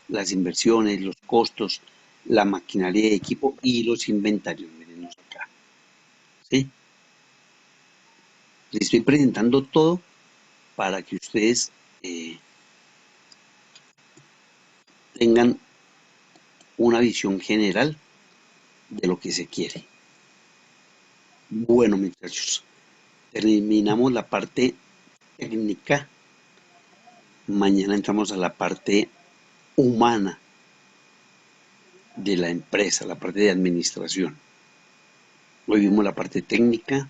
las inversiones, los costos, la maquinaria de equipo y los inventarios. Mírenos acá. ¿Sí? Les estoy presentando todo para que ustedes tengan una visión general de lo que se quiere. Bueno, muchachos, terminamos la parte técnica. Mañana entramos a la parte humana de la empresa, la parte de administración. Hoy vimos la parte técnica.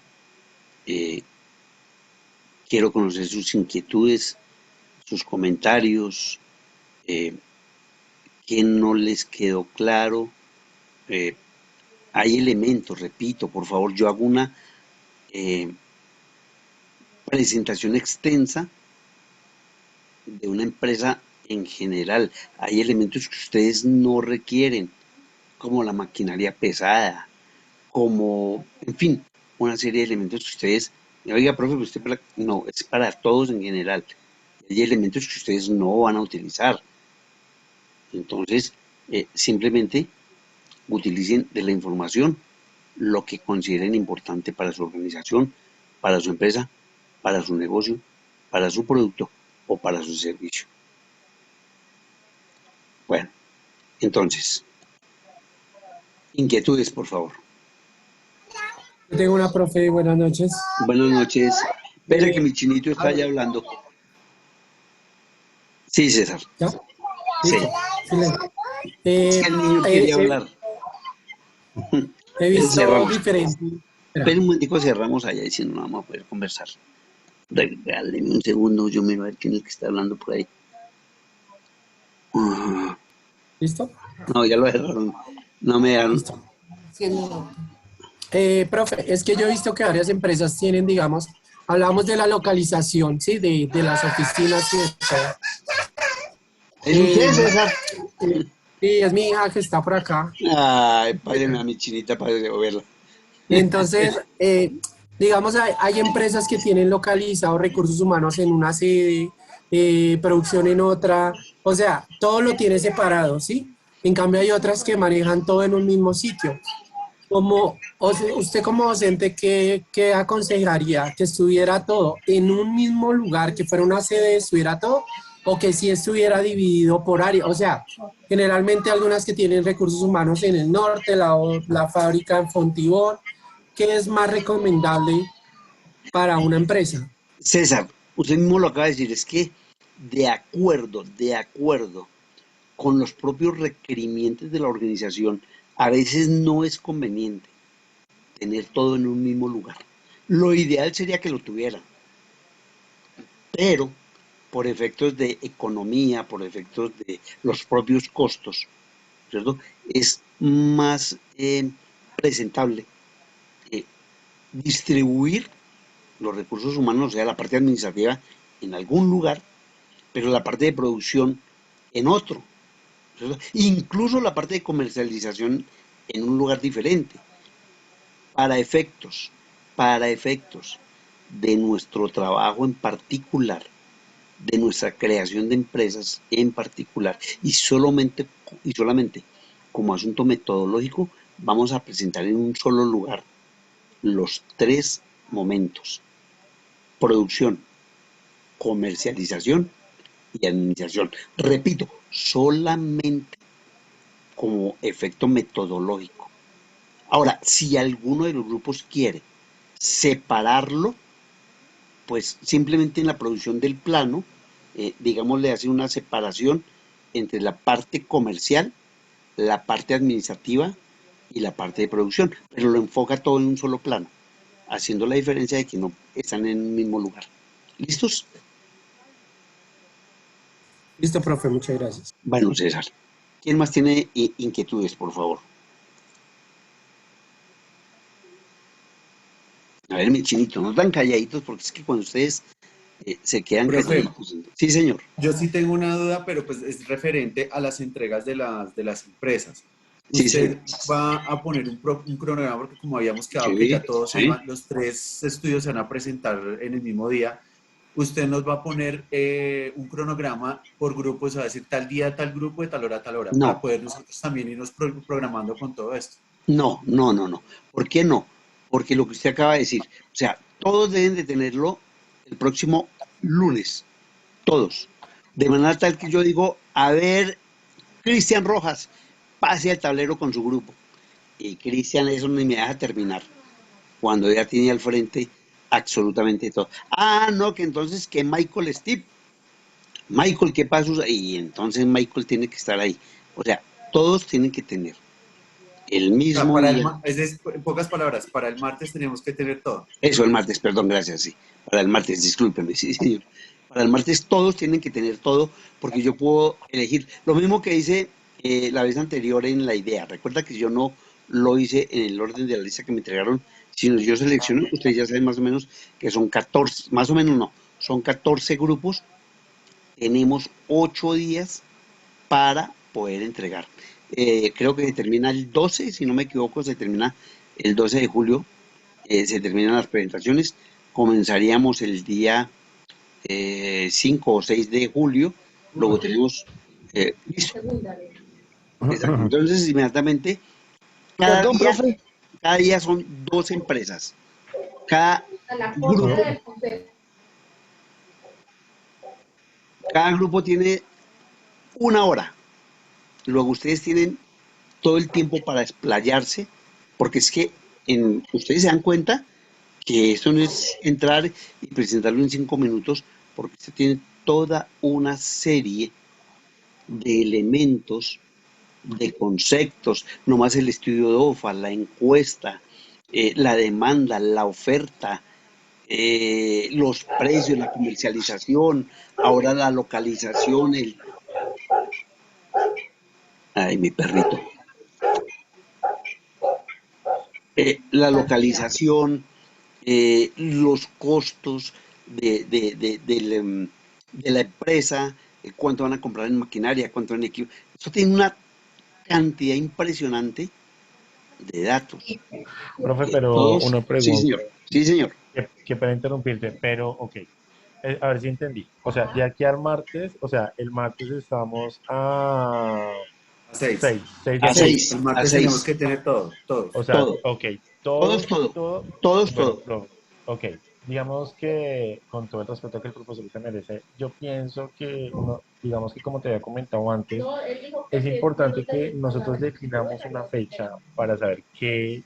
Quiero conocer sus inquietudes, sus comentarios, qué no les quedó claro. Hay elementos, repito, por favor, yo hago una presentación extensa de una empresa en general. Hay elementos que ustedes no requieren, como la maquinaria pesada, como, en fin, una serie de elementos que ustedes, oiga, profe, usted no, es para todos en general. Hay elementos que ustedes no van a utilizar. Entonces, simplemente utilicen de la información lo que consideren importante para su organización, para su empresa, para su negocio, para su producto o para su servicio. Bueno, entonces, inquietudes, por favor. Yo tengo una profe, buenas noches. Buenas noches. Espera que mi chinito está ya hablando. Sí, César. ¿Ya? Sí. Listo. Silencio. Es que el niño quería hablar. He visto Cerramos. diferentes. Espera un momentico, cerramos allá y si no vamos a poder conversar. Regáleme un segundo, yo miro a ver quién es el que está hablando por ahí. ¿Listo? No, ya lo cerraron. No me dan. Listo. Profe, es que yo he visto que varias empresas tienen, digamos, hablamos de la localización, ¿sí? De las oficinas y de todo. ¿Es usted, César? Sí, es mi hija que está por acá. Ay, párenme a mi chinita para verla. Entonces, digamos, hay empresas que tienen localizados recursos humanos en una sede, producción en otra, o sea, todo lo tiene separado, ¿sí? En cambio, hay otras que manejan todo en un mismo sitio. Usted como docente, ¿qué aconsejaría? ¿Que estuviera todo en un mismo lugar, que fuera una sede, estuviera todo? ¿O que sí estuviera dividido por área? O sea, generalmente algunas que tienen recursos humanos en el norte, la fábrica en Fontibón. ¿Qué es más recomendable para una empresa? César, usted mismo lo acaba de decir, es que de acuerdo con los propios requerimientos de la organización, a veces no es conveniente tener todo en un mismo lugar. Lo ideal sería que lo tuviera, pero por efectos de economía, por efectos de los propios costos, ¿cierto? Es más presentable distribuir los recursos humanos, o sea, la parte administrativa en algún lugar, pero la parte de producción en otro, ¿cierto? Incluso la parte de comercialización en un lugar diferente, para efectos, para efectos de nuestro trabajo en particular, de nuestra creación de empresas en particular, y solamente como asunto metodológico, vamos a presentar en un solo lugar los tres momentos: producción, comercialización y administración. Repito, solamente como efecto metodológico. Ahora, si alguno de los grupos quiere separarlo, pues simplemente en la producción del plano, digamos, le hace una separación entre la parte comercial, la parte administrativa y la parte de producción, pero lo enfoca todo en un solo plano, haciendo la diferencia de que no están en el mismo lugar. ¿Listos? Listo, profe, muchas gracias. Bueno, César. ¿Quién más tiene inquietudes, por favor? A ver, mi chinito, no tan calladitos, porque es que cuando ustedes se quedan Profe, calladitos. Sí, señor. yo sí tengo una duda, pero pues es referente a las entregas de las empresas. Sí, señor. Usted va a poner un cronograma, porque como habíamos quedado que Sí, ya todos sí. los tres estudios se van a presentar en el mismo día, usted nos va a poner un cronograma por grupos, a decir tal día, tal grupo, de tal hora a tal hora, para No, poder nosotros también irnos programando con todo esto. no. ¿Por qué no? Porque lo que usted acaba de decir, o sea, todos deben de tenerlo el próximo lunes, todos. De manera tal que yo digo, a ver, Cristian Rojas, pase al tablero con su grupo. Y Cristian eso no me deja terminar, cuando ya tiene al frente absolutamente todo. Ah, no, que entonces que Michael Steve. Michael, ¿qué pasa? Y entonces Michael tiene que estar ahí. O sea, todos tienen que tener el O sea, mismo día. en pocas palabras, para el martes tenemos que tener todo. Eso, el martes, perdón, gracias, sí. Para el martes, discúlpeme, sí, señor. Para el martes todos tienen que tener todo, porque yo puedo elegir. Lo mismo que hice la vez anterior en la idea. Recuerda que yo no lo hice en el orden de la lista que me entregaron, sino yo seleccioné, ustedes ya saben más o menos que son 14, más o menos no, son 14 grupos. Tenemos 8 días para poder entregar. Creo que se termina el 12, si no me equivoco, se termina el 12 de julio, se terminan las presentaciones. Comenzaríamos el día 5 o 6 de julio, luego tenemos, listo, exacto. Entonces inmediatamente, cada Perdón, día, profe. cada día son 2 empresas, cada grupo, cada grupo tiene una hora, luego ustedes tienen todo el tiempo para explayarse, porque es que ustedes se dan cuenta que eso no es entrar y presentarlo en 5 minutos, porque se tiene toda una serie de elementos, de conceptos, nomás el estudio de OFA, la encuesta, la demanda, la oferta, los precios, la comercialización, ahora la localización, ay, mi perrito, la localización, los costos de la empresa, cuánto van a comprar en maquinaria, cuánto en equipo. Eso tiene una cantidad impresionante de datos. Profe, pero Todos, una sí pregunta, señor, sí señor. que para interrumpirte, pero ok. A ver si entendí. O sea, de aquí al martes, o sea, el martes estamos a A 6. 6 de A julio. seis, El a martes tenemos seis, que tener todo, O todos. sea, todo, ok, todos, todo, todos, bueno, todo. ok, digamos que con todo el respeto que el profesor se merece, yo pienso que uno, digamos que como te había comentado antes, es importante que nosotros definamos una fecha para saber qué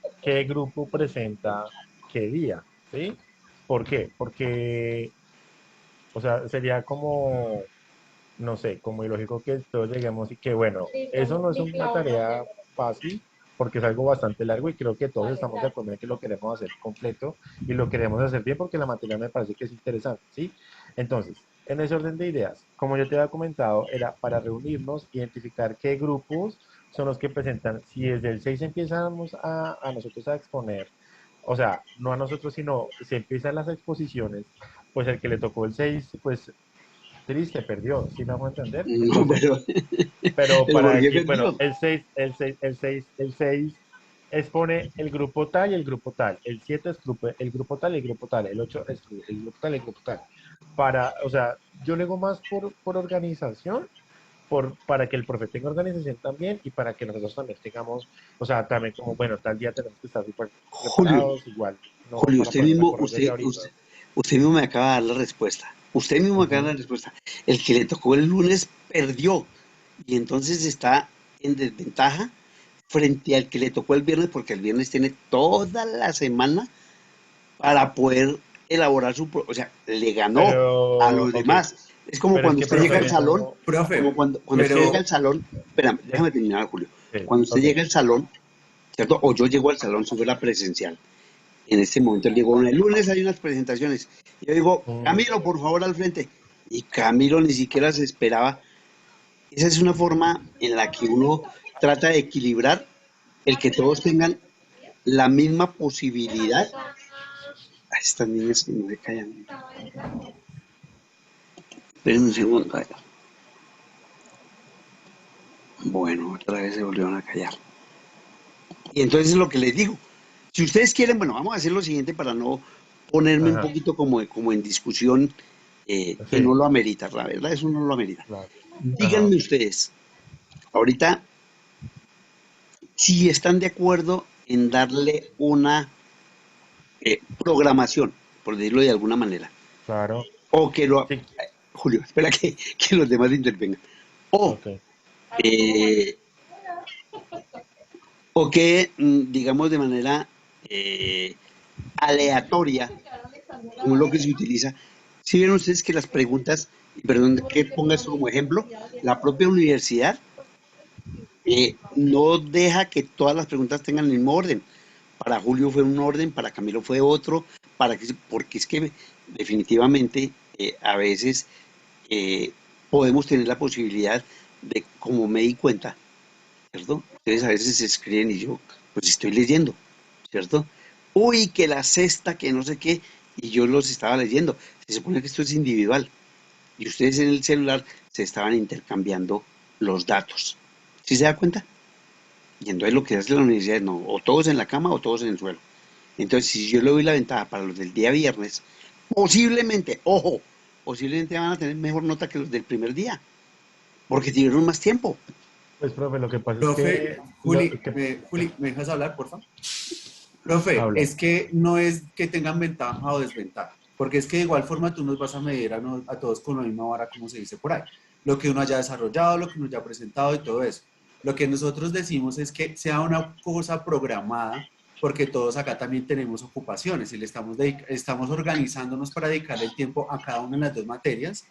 grupo presenta qué día, ¿sí? ¿Por qué? Porque, o sea, sería como no sé, como ilógico que todos lleguemos y que, bueno, eso no es una tarea fácil porque es algo bastante largo y creo que todos estamos de acuerdo en que lo queremos hacer completo y lo queremos hacer bien porque la materia me parece que es interesante, ¿sí? Entonces, en ese orden de ideas, como yo te había comentado, era para reunirnos, identificar qué grupos son los que presentan. Si desde el 6 empezamos a nosotros a exponer, o sea, no a nosotros, sino se empiezan las exposiciones, pues el que le tocó el 6 pues triste, perdió, ¿sí me vamos a entender? No, Entonces, pero pero para ¿por qué decir, bueno, perdió? el 6 expone el grupo tal y el grupo tal, el 7 es el grupo tal y el grupo tal, el 8 es el grupo tal y el grupo tal. Para, o sea, yo le digo más por organización, para que el profe tenga organización también y para que nosotros también tengamos, o sea, también como, bueno, tal día tenemos que estar súper Julio, preparados, igual, no Julio, para ponernos a correr desde ahorita. usted mismo me acaba de dar la respuesta. Usted mismo me acaba de dar la respuesta. El que le tocó el lunes perdió y entonces está en desventaja frente al que le tocó el viernes porque el viernes tiene toda la semana para poder elaborar o sea, le ganó a Pero, los ok, demás. Es como pero es cuando que, usted llega profe, al salón, eso, Profe, como cuando es usted llega que, al salón, espera, es, déjame terminar, Julio. sí, Cuando usted ok, llega al salón, ¿cierto? O yo llego al salón, sube la presencial. En este momento le digo, bueno, el lunes hay unas presentaciones. Y yo digo, mm, Camilo, por favor, al frente. Y Camilo ni siquiera se esperaba. Esa es una forma en la que uno trata de equilibrar el que todos tengan la misma posibilidad. Ay, estas niñas que no se callan. Esperen un segundo. Ay, bueno, otra vez se volvieron a callar. Y entonces es lo que les digo. Si ustedes quieren, bueno, vamos a hacer lo siguiente para no ponerme un ajá, poquito como en discusión que no sí, lo amerita, la verdad, eso no lo amerita. claro, ajá, Díganme ustedes, ahorita, si están de acuerdo en darle una programación, por decirlo de alguna manera, claro, o que lo... sí, Julio, espera que los demás intervengan. O, ok, eh, o que, digamos, de manera aleatoria, como lo que se utiliza. Si vieron ustedes que las preguntas, y perdón que ponga esto como ejemplo, la propia universidad no deja que todas las preguntas tengan el mismo orden. Para Julio fue un orden, para Camilo fue otro, porque es que definitivamente a veces eh, podemos tener la posibilidad de, como me di cuenta, ¿cierto? Ustedes a veces escriben y yo, pues estoy leyendo, ¿cierto? Uy, que la cesta, que no sé qué, y yo los estaba leyendo. Se supone que esto es individual y ustedes en el celular se estaban intercambiando los datos. ¿Sí se da cuenta? Y entonces lo que hace la universidad es no, o todos en la cama o todos en el suelo. Entonces, si yo le doy la ventaja para los del día viernes, posiblemente, ojo, posiblemente van a tener mejor nota que los del primer día, porque tuvieron más tiempo. pues, profe, lo que pasa es profe, que, Juli, ¿me dejas hablar, por favor? Profe, habla, es que no es que tengan ventaja o desventaja, porque es que de igual forma tú nos vas a medir a todos con la misma vara, como se dice por ahí. Lo que uno haya desarrollado, lo que uno haya presentado y todo eso. Lo que nosotros decimos es que sea una cosa programada, porque todos acá también tenemos ocupaciones y estamos organizándonos para dedicarle el tiempo a cada una de las dos materias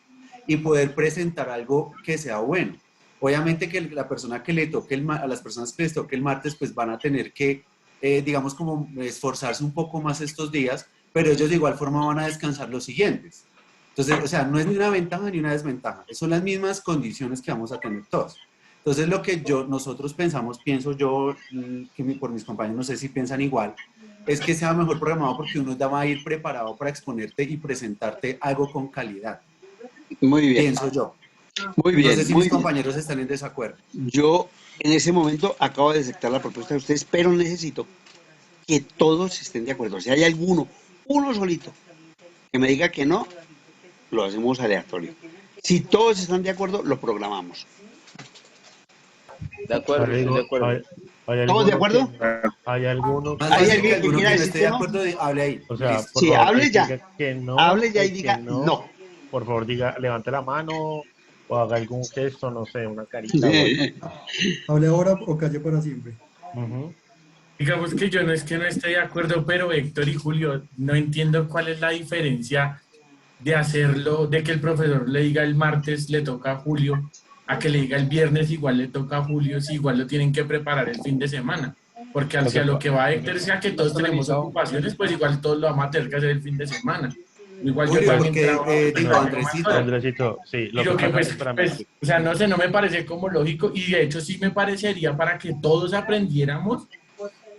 y poder presentar algo que sea bueno. Obviamente que la persona que le toque a las personas que les toque el martes, pues van a tener que digamos, como esforzarse un poco más estos días, pero ellos de igual forma van a descansar los siguientes. Entonces, o sea, no es ni una ventaja ni una desventaja, son las mismas condiciones que vamos a tener todos. Entonces, lo que nosotros pensamos, pienso yo, por mis compañeros, no sé si piensan igual, es que sea mejor programado porque uno ya va a ir preparado para exponerte y presentarte algo con calidad, Muy bien, pienso yo. muy No sé bien, si mis muy bien. compañeros están en desacuerdo. Yo en ese momento acabo de aceptar la propuesta de ustedes, pero necesito que todos estén de acuerdo. Si hay alguno, uno solito, que me diga que no, lo hacemos aleatorio. Si todos están de acuerdo, lo programamos. De acuerdo, ahora estoy de digo, acuerdo. hay ¿Todos de alguno que acuerdo? no, hay alguno Más ¿Hay fácil alguien que que uno quiera que no decir esté que de no? acuerdo, hable ahí o y sea, listo. por Sí, favor, hable ya. Hable ya y el que diga no, no. por favor, diga, levante la mano o haga algún gesto, no sé, una carita o algo. ¿Hable ahora o calle para siempre? Ujú. Digamos que yo no es que no esté de acuerdo, pero Héctor y Julio, no entiendo cuál es la diferencia de hacerlo, de que el profesor le diga el martes le toca a Julio, a que le diga el viernes igual le toca a Julio, si igual lo tienen que preparar el fin de semana. Porque Lo que hacia lo pa- que va Héctor, sea que Más todos tenemos organizado. ocupaciones, pues igual todos lo vamos a tener que hacer el fin de semana. Igual yo Julio, también porque, trabajo, digo, pero más Andresito, horas. Andresito, sí, lo Digo que que pasa, pues, espérame, o sea, no sé, no me parece como lógico y de hecho sí me parecería para que todos aprendiéramos,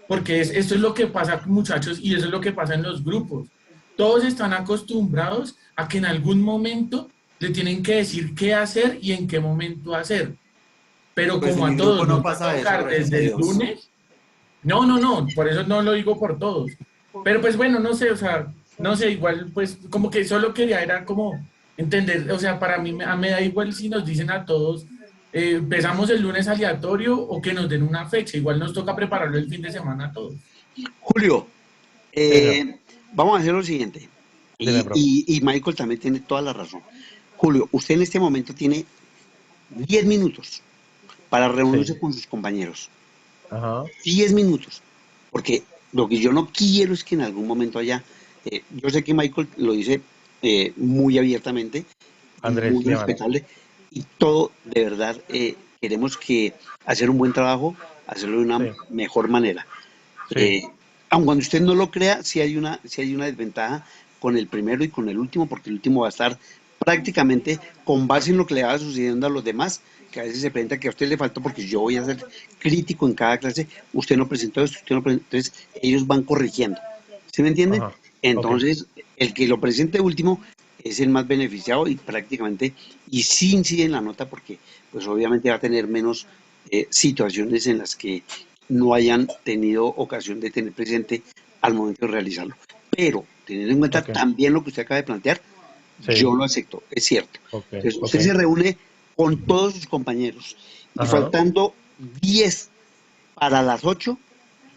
porque esto es lo que pasa, muchachos, y eso es lo que pasa en los grupos. Todos están acostumbrados a que en algún momento le tienen que decir qué hacer y en qué momento hacer. Pero pues en como mi a grupo todos no nos va a pasa eso, tocar gracias a desde el Dios. lunes, no, por eso no lo digo por todos. Pero pues bueno, no sé, o sea, no sé, igual pues como que solo quería era como entender, o sea, para mí me da igual si nos dicen a todos, empezamos el lunes aleatorio o que nos den una fecha, igual nos toca prepararlo el fin de semana a todos. Julio, Sí, señor. vamos a hacer lo siguiente. Dime, profe. Y Michael también tiene toda la razón. Julio, usted en este momento tiene 10 minutos para reunirse Sí, con sus compañeros. ajá, 10 minutos. Porque lo que yo no quiero es que en algún momento haya, yo sé que Michael lo dice muy abiertamente y Andrés muy Levan. respetable, y todo de verdad queremos que hacer un buen trabajo, hacerlo de una Sí, mejor manera. sí, Eh, Aun cuando usted no lo crea, sí hay una desventaja con el primero y con el último, porque el último va a estar prácticamente con base en lo que le va sucediendo a los demás, que a veces se presenta que a usted le faltó porque yo voy a ser crítico en cada clase, usted no presentó esto, usted no presentó, entonces ellos van corrigiendo. ¿Sí me entienden? ajá, ok, Entonces, el que lo presente último es el más beneficiado y prácticamente, y sí incide en la nota porque pues obviamente va a tener menos situaciones en las que no hayan tenido ocasión de tener presente al momento de realizarlo. Pero, teniendo en cuenta ok, también lo que usted acaba de plantear, sí, yo lo acepto, es cierto. ok, Entonces, ok, usted se reúne con todos sus compañeros y ajá, faltando 10 para las 8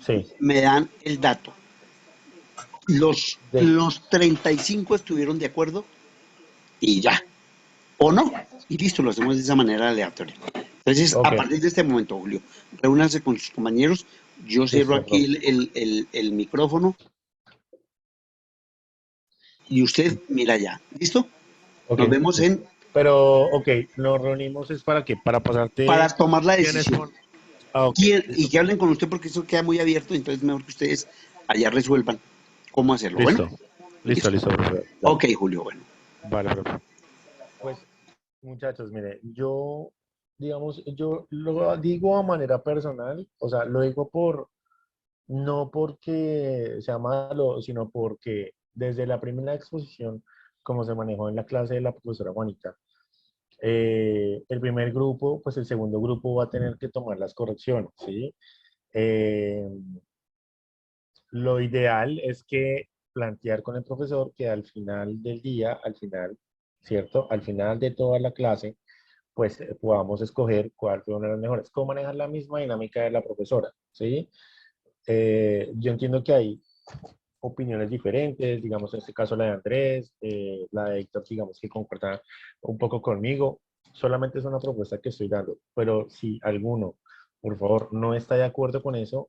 sí, me dan el dato. de, Los 35 estuvieron de acuerdo y ya, o no, y listo, lo hacemos de esa manera aleatoria. Entonces, ok, a partir de este momento, Julio, reúnanse con sus compañeros, yo cierro listo, aquí profe, el micrófono y usted mira ya, ¿listo? ok, Nos vemos listo. en Pero, ok, nos reunimos es para qué, para para pasarte tomar la quiénes decisión. son. Ah, ok, Y listo, que profe. hablen con usted porque eso queda muy abierto, entonces mejor que ustedes allá resuelvan cómo hacerlo. Bueno, Listo, listo, listo. listo, profe, dale. Ok, Julio, bueno. Vale, profe. Pues, muchachos, mire, yo, digamos, yo lo digo a manera personal, o sea, lo digo no porque sea malo, sino porque desde la primera exposición, como se manejó en la clase de la profesora Juanita, el primer grupo, pues el segundo grupo va a tener que tomar las correcciones, ¿sí? Eh, lo ideal es que plantear con el profesor que al final del día, al final, ¿cierto? Al final de toda la clase, pues podamos escoger cuál fue una de las mejores. ¿Cómo manejar la misma dinámica de la profesora? ¿Sí? Yo entiendo que hay opiniones diferentes, digamos en este caso la de Andrés, la de Héctor, digamos que concuerda un poco conmigo. Solamente es una propuesta que estoy dando, pero si alguno, por favor, no está de acuerdo con eso,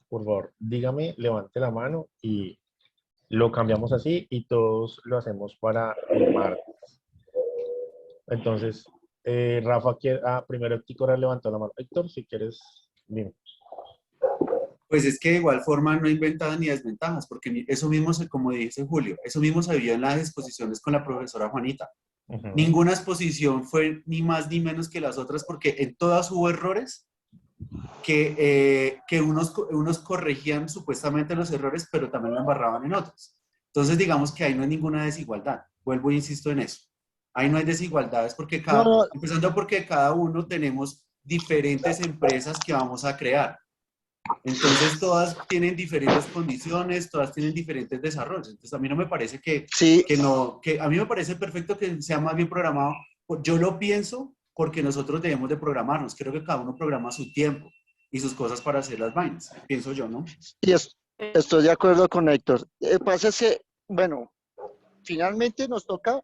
por favor, dígame, levante la mano y lo cambiamos así y todos lo hacemos para el martes. Entonces, Rafa, primero Héctor levantó la mano. Héctor, si quieres, dime. pues es que de igual forma no hay ventajas ni desventajas, porque eso mismo, como dice Julio, eso mismo se vio en las exposiciones con la profesora Juanita. Ujú. Ninguna exposición fue ni más ni menos que las otras, porque en todas hubo errores que unos corregían supuestamente los errores, pero también lo embarraban en otros. Entonces, digamos que ahí no hay ninguna desigualdad. Vuelvo e insisto en eso. Ahí no hay desigualdades porque No, no, empezando porque cada uno tenemos diferentes empresas que vamos a crear. Entonces, todas tienen diferentes condiciones, todas tienen diferentes desarrollos. Entonces, a mí no me parece sí, que a mí me parece perfecto que sea más bien programado. Yo lo pienso porque nosotros debemos de programarnos. Creo que cada uno programa su tiempo y sus cosas para hacer las vainas, pienso yo, ¿no? sí, estoy de acuerdo con Héctor. Pasa es que, bueno, finalmente nos toca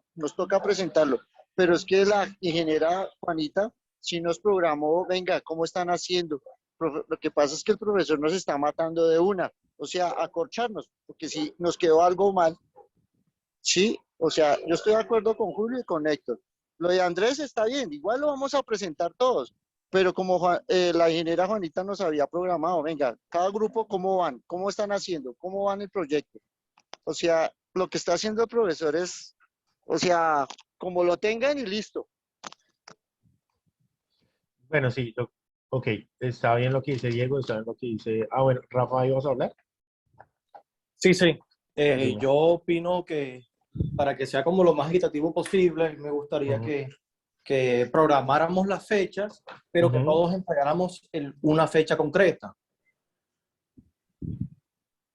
presentarlo, pero es que la ingeniera Juanita sí nos programó, venga, ¿cómo están haciendo? Lo que pasa es que el profesor nos está matando de una, o sea, acorcharnos, porque si nos quedó algo mal, sí, o sea, yo estoy de acuerdo con Julio y con Héctor. Lo de Andrés está bien, igual lo vamos a presentar todos, pero como la ingeniera Juanita nos había programado, venga, cada grupo, ¿cómo van? ¿Cómo están haciendo? ¿Cómo van el proyecto? O sea, lo que está haciendo el profesor es, o sea, como lo tengan y listo. Bueno, sí, ok, está bien lo que dice Diego, está bien lo que dice... Ah, bueno, Rafa, ¿ibas a hablar? Sí, sí. Dime. Yo opino que para que sea como lo más equitativo posible, me gustaría Ujú. que programáramos las fechas, pero que Ujú. todos entregáramos una fecha concreta.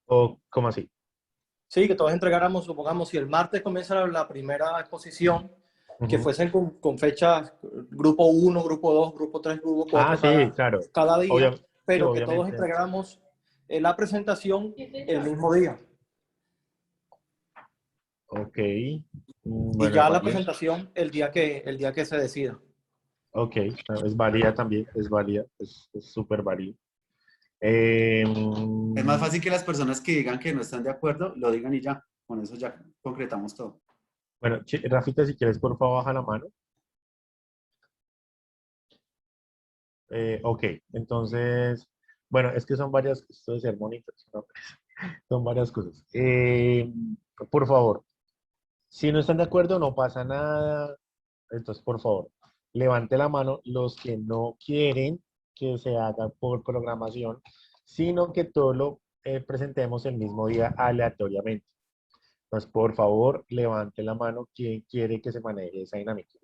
¿O cómo así? Sí, que todos entregáramos, supongamos, si el martes comienza la primera exposición, que Ujú. fuesen con fechas grupo 1, grupo 2, grupo 3, grupo Ah, 4 sí, claro. cada día, Sí, pero que todos obviamente. entregáramos la presentación el mismo día. Ok. Y Bueno, es ya la válida. presentación el día que se decida. Ok, es válida también, es válida, es súper válida. Es más fácil que las personas que digan que no están de acuerdo, lo digan y ya. Con eso ya concretamos todo. Bueno, Rafita, si quieres, por favor, baja la mano. Ok, entonces, bueno, es que son varias, esto de ser bonitos, ¿no? Son varias cosas. Por favor, si no están de acuerdo, no pasa nada. Entonces, por favor, levante la mano los que no quieren que se haga por programación, sino que todo lo presentemos el mismo día aleatoriamente. Entonces, por favor, levante la mano quien quiere que se maneje esa dinámica.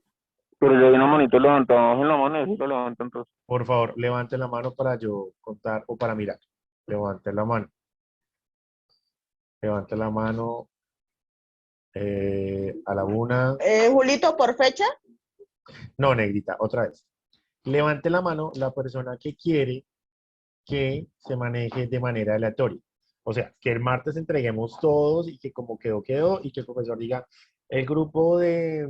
Pero ya hay una manito levantada en la mano, y lo levanta entonces. Por favor, levante la mano para yo contar o para mirar. Levante la mano. Levante la mano a la 1. Julito, ¿por fecha? No, negrita, otra vez. Levante la mano la persona que quiere que se maneje de manera aleatoria. O sea, que el martes entreguemos todos y que como quedó, quedó, y que el profesor diga, el grupo de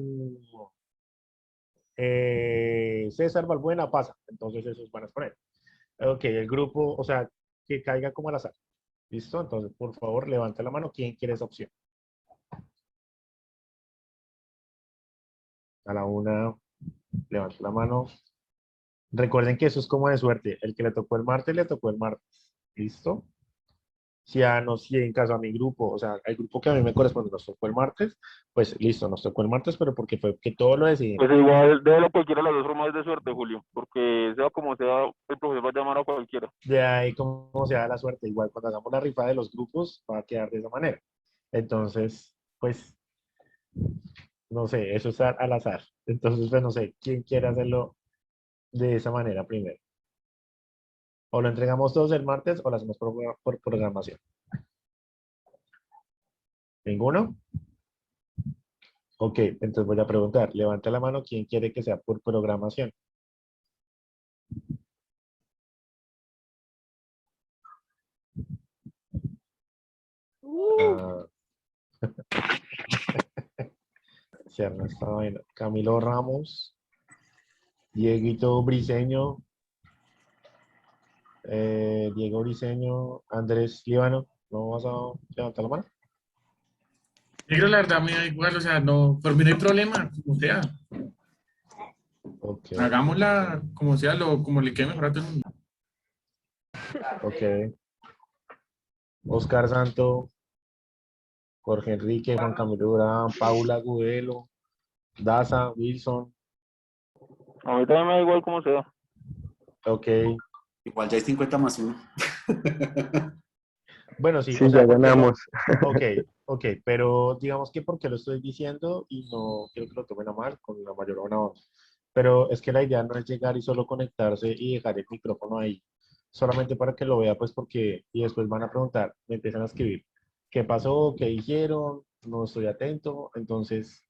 César Balbuena pasa. Entonces esos van a exponer. Ok, el grupo, o sea, que caiga como al azar. ¿Listo? Entonces, por favor, levante la mano. ¿Quién quiere esa opción? A la 1, levante la mano. Recuerden que eso es como de suerte. El que le tocó el martes, le tocó el martes. ¿Listo? Si en caso a mi grupo, o sea, el grupo que a mí me corresponde nos tocó el martes, pues listo, nos tocó el martes, pero porque fue que todo lo decidimos. Pues igual, déjalo cualquiera de las dos formas de suerte, Julio, porque sea como sea, el profesor va a llamar a cualquiera. De ahí, como se da la suerte, igual cuando hagamos la rifa de los grupos, va a quedar de esa manera. Entonces, pues, no sé, eso es al azar. Entonces, pues, no sé, ¿quién quiere hacerlo de esa manera primero? O lo entregamos todos el martes o lo hacemos por programación. ¿Ninguno? Ok, entonces voy a preguntar, levanta la mano, ¿quién quiere que sea por programación? Sí, Ernesto Vaina. Camilo Ramos, Dieguito Briseño, Diego Briseño, Andrés Líbano, ¿no vas a levantar la mano? Negro, la verdad me da igual, o sea, no, por mí no hay problema, como sea. Ok. Hagámosla como sea, como le quede mejor a todo el mundo. Ok. Oscar Santo, Jorge Enrique, Juan Camilo Durán, Paula Gudelo, Daza, Wilson. A mí también me da igual como sea. Ok. Igual ya hay 50 más 1. Bueno, sí, Sí, o sea, ya ganamos. ok, pero digamos que porque lo estoy diciendo y no quiero que lo tomen a mal, con la mayor buena onda. Pero es que la idea no es llegar y solo conectarse y dejar el micrófono ahí, solamente para que lo vea, pues porque, y después van a preguntar, me empiezan a escribir, ¿qué pasó? ¿Qué dijeron? No estoy atento, entonces,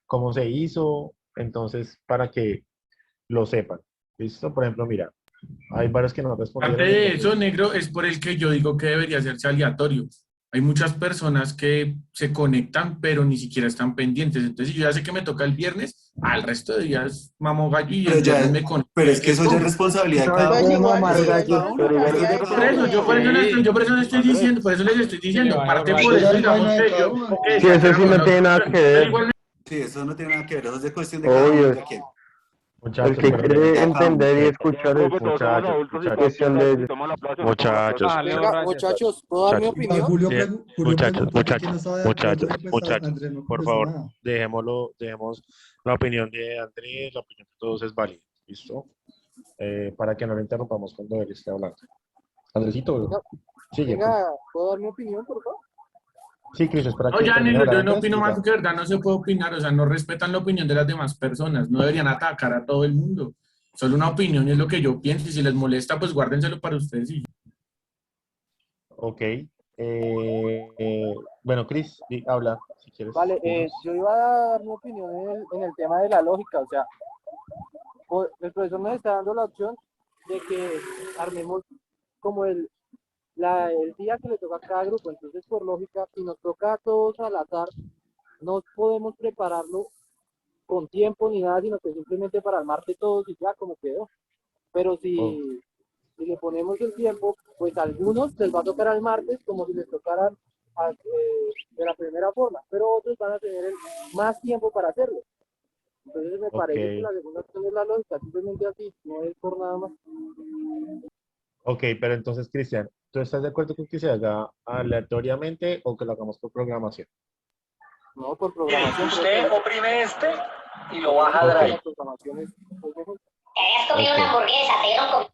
¿cómo se hizo? Entonces, para que lo sepan. ¿Listo? Por ejemplo, mira, hay varios que no Aparte respondieron, de entonces, eso, negro, es por el que yo digo que debería hacerse aleatorio. Hay muchas personas que se conectan, pero ni siquiera están pendientes. Entonces, si yo ya sé que me toca el viernes, al resto de días mamo gallo y el viernes me conecto. Pero es que eso ya es responsabilidad de cada Pues uno. igual Eso sí, es de eso cada es uno. Pero igual Eso es de es de cada Por eso, uno. yo por eso les estoy diciendo, por eso les estoy diciendo, parte por Eso eso, ya es vaina digamos de que cada yo, uno. ok, Sí, eso sí no tiene nada que pero ver. igual Sí, eso no tiene nada que ver. Eso es de cuestión de cada uno. Obvio. ¿De quién? Muchachos, que pero quiere miren, entender y escuchar Creo es que todos somos muchachos, adultos y cada muchachos, quien cuestión de... toma la plaza, muchachos, Ah, Leo, Venga, gracias. muchachos, ¿puedo dar mi muchachos, Igual opinión? Julio muchachos, preguntó que quién no muchachos, estaba de acuerdo muchachos, y pues muchachos, Andrés no por contestó favor, nada. dejemos la opinión de Andrés, la opinión de todos es válida, ¿listo? Para que no lo interrumpamos cuando él esté hablando. Andresito, sigue, pues. Venga, ¿puedo dar mi opinión, por favor? Sí, Cris, espera No, que ya, termine de Nilo, hablar yo no Andrés opino y más ya. porque de verdad no se puede opinar, o sea, no respetan la opinión de las demás personas, no deberían atacar a todo el mundo. Solo una opinión es lo que yo pienso y si les molesta, pues guárdenselo para ustedes y Ok. Bueno, Cris, habla, si quieres. Vale, dinos. yo iba a dar mi opinión en el tema de la lógica, o sea, el profesor nos está dando la opción de que armemos como el día que le toca a cada grupo, entonces por lógica, si nos toca a todos al azar, no podemos prepararlo con tiempo ni nada, sino que simplemente para el martes todos y ya como quedó. Pero Oh, si le ponemos el tiempo, pues a algunos les va a tocar al martes como si les tocaran de la primera forma, pero otros van a tener más tiempo para hacerlo. Entonces me parece que ok. la segunda opción es la lógica, simplemente así, no es por nada más. Ok, pero entonces, Cristian, ¿tú estás de acuerdo con que se haga aleatoriamente o que lo hagamos por programación? No, por programación. Usted oprime este y lo baja Ok, a La programación es mejor. ¿Has comido una ok. hamburguesa?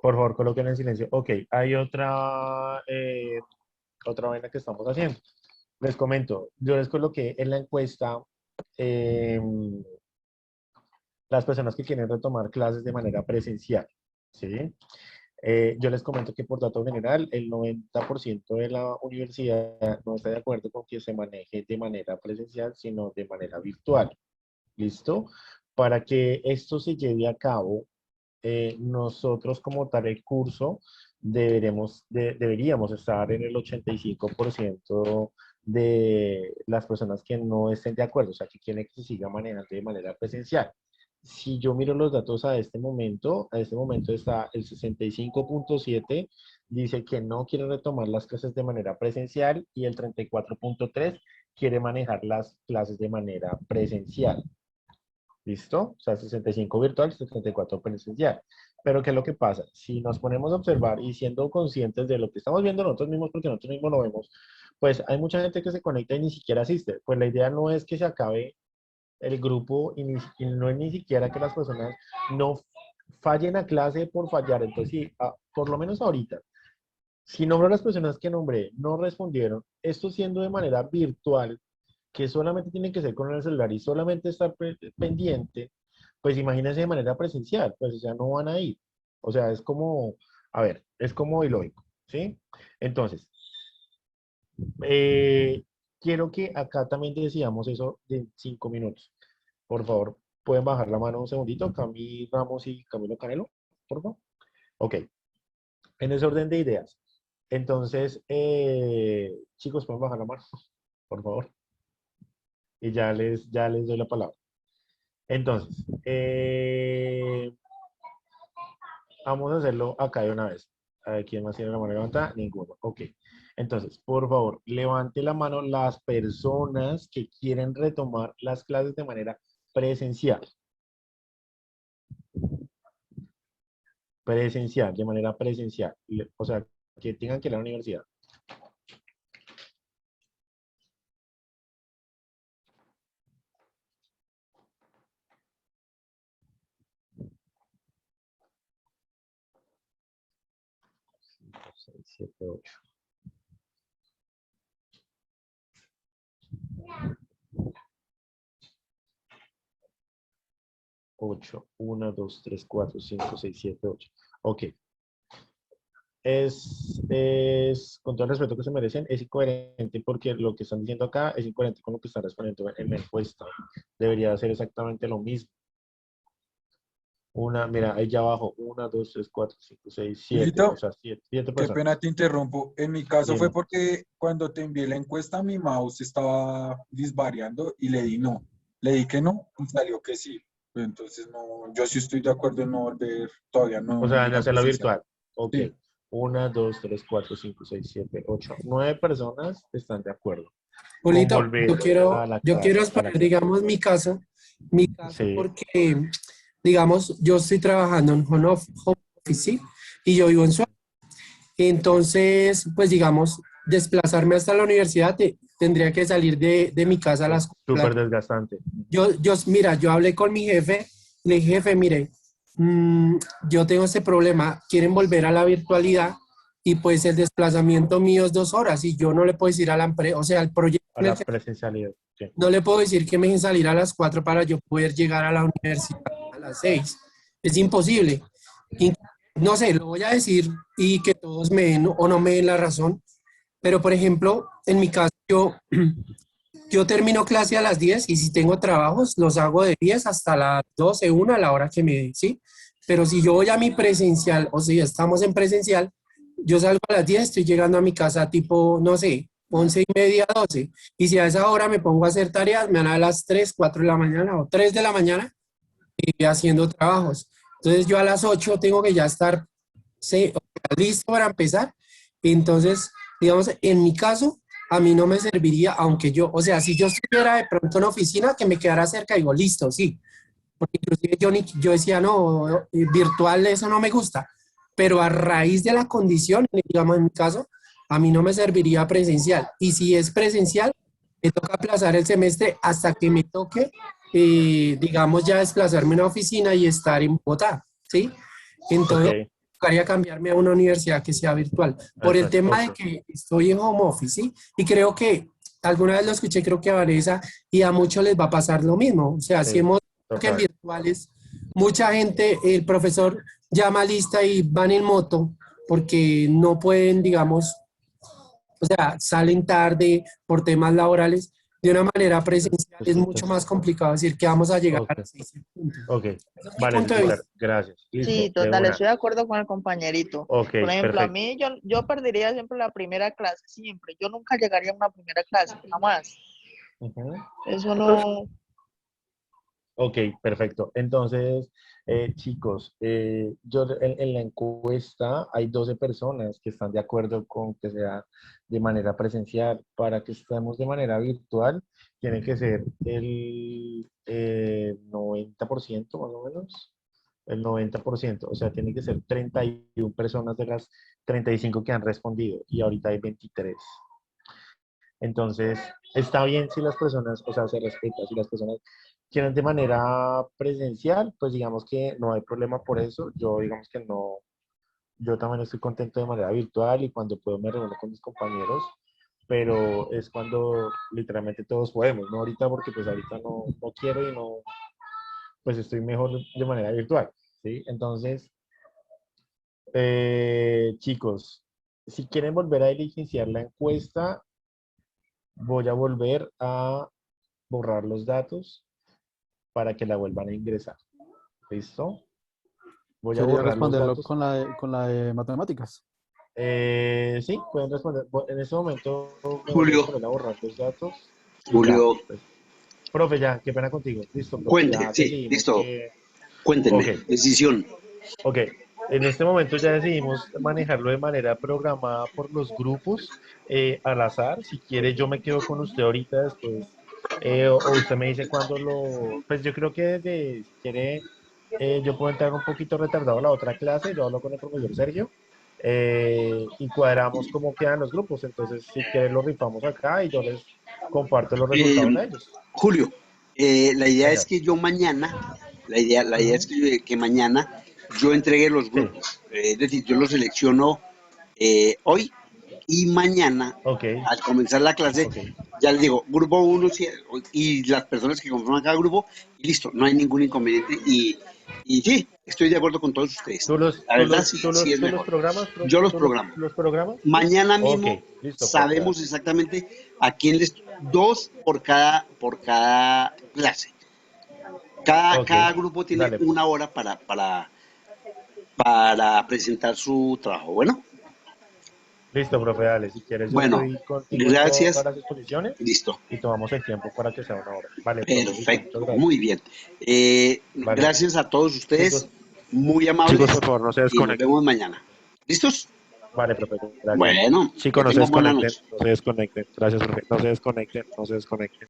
Por favor, coloquen en silencio. Ok, hay otra vaina que estamos haciendo. Les comento, yo les coloqué en la encuesta eh, las personas que quieren retomar clases de manera presencial, ¿sí? Yo les comento que por dato general, el 90% de la universidad no está de acuerdo con que se maneje de manera presencial, sino de manera virtual. ¿Listo? Para que esto se lleve a cabo, nosotros como tal el curso deberíamos estar en el 85% de las personas que no estén de acuerdo, o sea, que quieren que se siga manejando de manera presencial. Si yo miro los datos a este momento está el 65.7 dice que no quiere retomar las clases de manera presencial y el 34.3 quiere manejar las clases de manera presencial. ¿Listo? O sea, 65 virtual, 74 presencial. Pero ¿qué es lo que pasa? Si nos ponemos a observar y siendo conscientes de lo que estamos viendo nosotros mismos, porque nosotros mismos lo vemos, pues hay mucha gente que se conecta y ni siquiera asiste. Pues la idea no es que se acabe el grupo y no es ni siquiera que las personas no fallen a clase por fallar. Entonces, sí, por lo menos ahorita, si nombro a las personas que nombré, no respondieron, esto siendo de manera virtual, que solamente tienen que ser con el celular y solamente estar pendiente, pues imagínense de manera presencial, pues o sea, no van a ir. O sea, es como, a ver, es como ilógico, ¿sí? Entonces, eh, quiero que acá también decíamos eso de 5 minutos. Por favor, ¿pueden bajar la mano un segundito? Camilo Ramos y Camilo Canelo, por favor. Ok, en ese orden de ideas. Entonces, chicos, ¿pueden bajar la mano? Por favor. Y ya les doy la palabra. Entonces, vamos a hacerlo acá de una vez. A ver, ¿quién más tiene la mano levantada? Ninguno. Ok. Entonces, por favor, levante la mano las personas que quieren retomar las clases de manera presencial. Presencial, de manera presencial. O sea, que tengan que ir a la universidad. Cinco, seis, siete, ocho. 8, 1, 2, 3, 4, 5, 6, 7, 8. Ok. Con todo el respeto que se merecen, es incoherente porque lo que están diciendo acá es incoherente con lo que están respondiendo en la encuesta. Debería ser exactamente lo mismo. Mira, ahí ya abajo, 1, 2, 3, 4, 5, 6, 7, Julito, o sea, 7 qué personas. pena te interrumpo. En mi caso fue Dime. porque cuando te envié la encuesta mi mouse estaba disvariando y le di no. Le di que no y salió que sí. Entonces no, yo sí estoy de acuerdo en no volver, todavía O no sea, en ir a hacerlo presencial. virtual. Ok. Sí. 1, 2, 3, 4, 5, 6, 7, 8, 9 personas están de acuerdo con Julito, volver a la yo quiero clase. exponer, digamos, mi caso Sí. porque digamos, yo estoy trabajando en home office, ¿sí? Y yo vivo en Suárez. Entonces, pues digamos, desplazarme hasta la universidad tendría que salir de mi casa a las 4 de la Súper tarde. desgastante. Mira, yo hablé con mi jefe, le dije, jefe, mire, yo tengo este problema, quieren volver a la virtualidad y pues el desplazamiento mío es 2 horas y yo no le puedo decir a la empresa, o sea, al proyecto A en el la que presencialidad. Sí. no le puedo decir que me dejen salir a las 4 para yo poder llegar a la universidad a las 6. Es imposible. Y, no sé, lo voy a decir y que todos me den o no me den la razón, pero por ejemplo, en mi caso, yo termino clase a las 10 y si tengo trabajos, los hago de 10 hasta las 12, 1 a la hora que me den, ¿sí? Pero si yo voy a mi presencial, o si estamos en presencial, yo salgo a las 10, estoy llegando a mi casa tipo, no sé, 11:30, 12. Y si a esa hora me pongo a hacer tareas, me van a las 3, 4 de la mañana o 3 de la mañana haciendo trabajos. Entonces yo a las 8 tengo que ya estar, sí, listo para empezar. Entonces, digamos, en mi caso, a mí no me serviría, aunque yo, o sea, si yo estuviera de pronto en oficina, que me quedara cerca, digo, listo, sí. Porque inclusive yo decía, no, virtual eso no me gusta. Pero a raíz de la condición, digamos en mi caso, a mí no me serviría presencial. Y si es presencial, me toca aplazar el semestre hasta que me toque, digamos, ya desplazarme a una oficina y estar en Bogotá, ¿sí? Entonces, Ok, tocaría cambiarme a una universidad que sea virtual, por el exacto, tema de ok. que estoy en home office, ¿sí? Y creo que alguna vez lo escuché, creo que a Vanessa, y a muchos les va a pasar lo mismo. O sea, si Sí, hemos que en total. virtuales, mucha gente, el profesor llama lista y van en moto porque no pueden, digamos, o sea, salen tarde por temas laborales. De una manera presencial ¿Me es mucho más escuchas? complicado decir que vamos a llegar a Ok, las 6 en punto. ok. Ese es mi Vale, punto de Cecilia, vista. gracias. Sí, Listo, de total, una. estoy de acuerdo con el compañerito. Ok, Por ejemplo, a perfecto. mí yo perdería siempre la primera clase, siempre. Yo nunca llegaría a una primera clase, jamás. Ujú. Eso no, Ok, perfecto. Entonces, chicos, yo en la encuesta hay 12 personas que están de acuerdo con que sea de manera presencial. Para que estemos de manera virtual, tiene que ser el 90% más o menos. El 90%, o sea, tiene que ser 31 personas de las 35 que han respondido y ahorita hay 23. Entonces, está bien si las personas, o sea, se respeta, si las personas quieren de manera presencial, pues digamos que no hay problema por eso. Yo digamos que no, yo también estoy contento de manera virtual y cuando puedo me reúno con mis compañeros, pero es cuando literalmente todos podemos, no ahorita porque pues ahorita no quiero y no, pues estoy mejor de manera virtual, ¿sí? Entonces, chicos, si quieren volver a diligenciar la encuesta, voy a volver a borrar los datos para que la vuelvan a ingresar. ¿Listo? Voy a Sería borrar los responderlo datos. con la de matemáticas. Sí, pueden responder. En este momento me voy a Julio, poner a borrar los datos y ya. Julio, Pues, profe, ya, qué pena contigo. Listo, profe, cuente, ya sí, decidimos listo, que... Ok, cuéntenme, decisión. ok. En este momento ya decidimos manejarlo de manera programada por los grupos al azar. Si quiere, yo me quedo con usted ahorita después. O usted me dice cuándo lo... Pues yo creo que desde, si quiere, yo puedo entrar un poquito retardado a la otra clase. Yo hablo con el profesor Sergio y cuadramos cómo quedan los grupos. Entonces, si quiere, lo rifamos acá y yo les comparto los resultados a ellos. Julio, la idea es Señor. que yo mañana, la idea es Ujú. que mañana yo entregue los Sí, grupos. Es decir, yo los selecciono hoy y mañana, ok, al comenzar la clase, ok. ya les digo, grupo 1 y las personas que conforman cada grupo, y listo, no hay ningún inconveniente. Y sí, estoy de acuerdo con todos ustedes. La verdad, sí, sí es Tú los mejor. programas, Yo los tú programo. los programas? ¿Sí? Mañana Ok, mismo listo, profe, dale. sabemos exactamente a quién les... Dos por cada clase. Ok, Cada grupo tiene dale, una pues. hora para presentar su trabajo. Bueno, Listo, profe, dale. Si quieres, yo bueno, estoy contigo en todas gracias. las exposiciones Listo. y tomamos el tiempo para que sea una hora. Vale, profe, listo, muchas Perfecto, gracias. muy bien. Vale, Gracias a todos ustedes, chicos, muy chicos, por amables favor, no se y nos desconecten. vemos mañana. ¿Listos? Vale, profe, gracias. Bueno, Chicos, que no se tengan buena desconecten, noche. no se desconecten. Gracias, profe. No se desconecten, no se desconecten.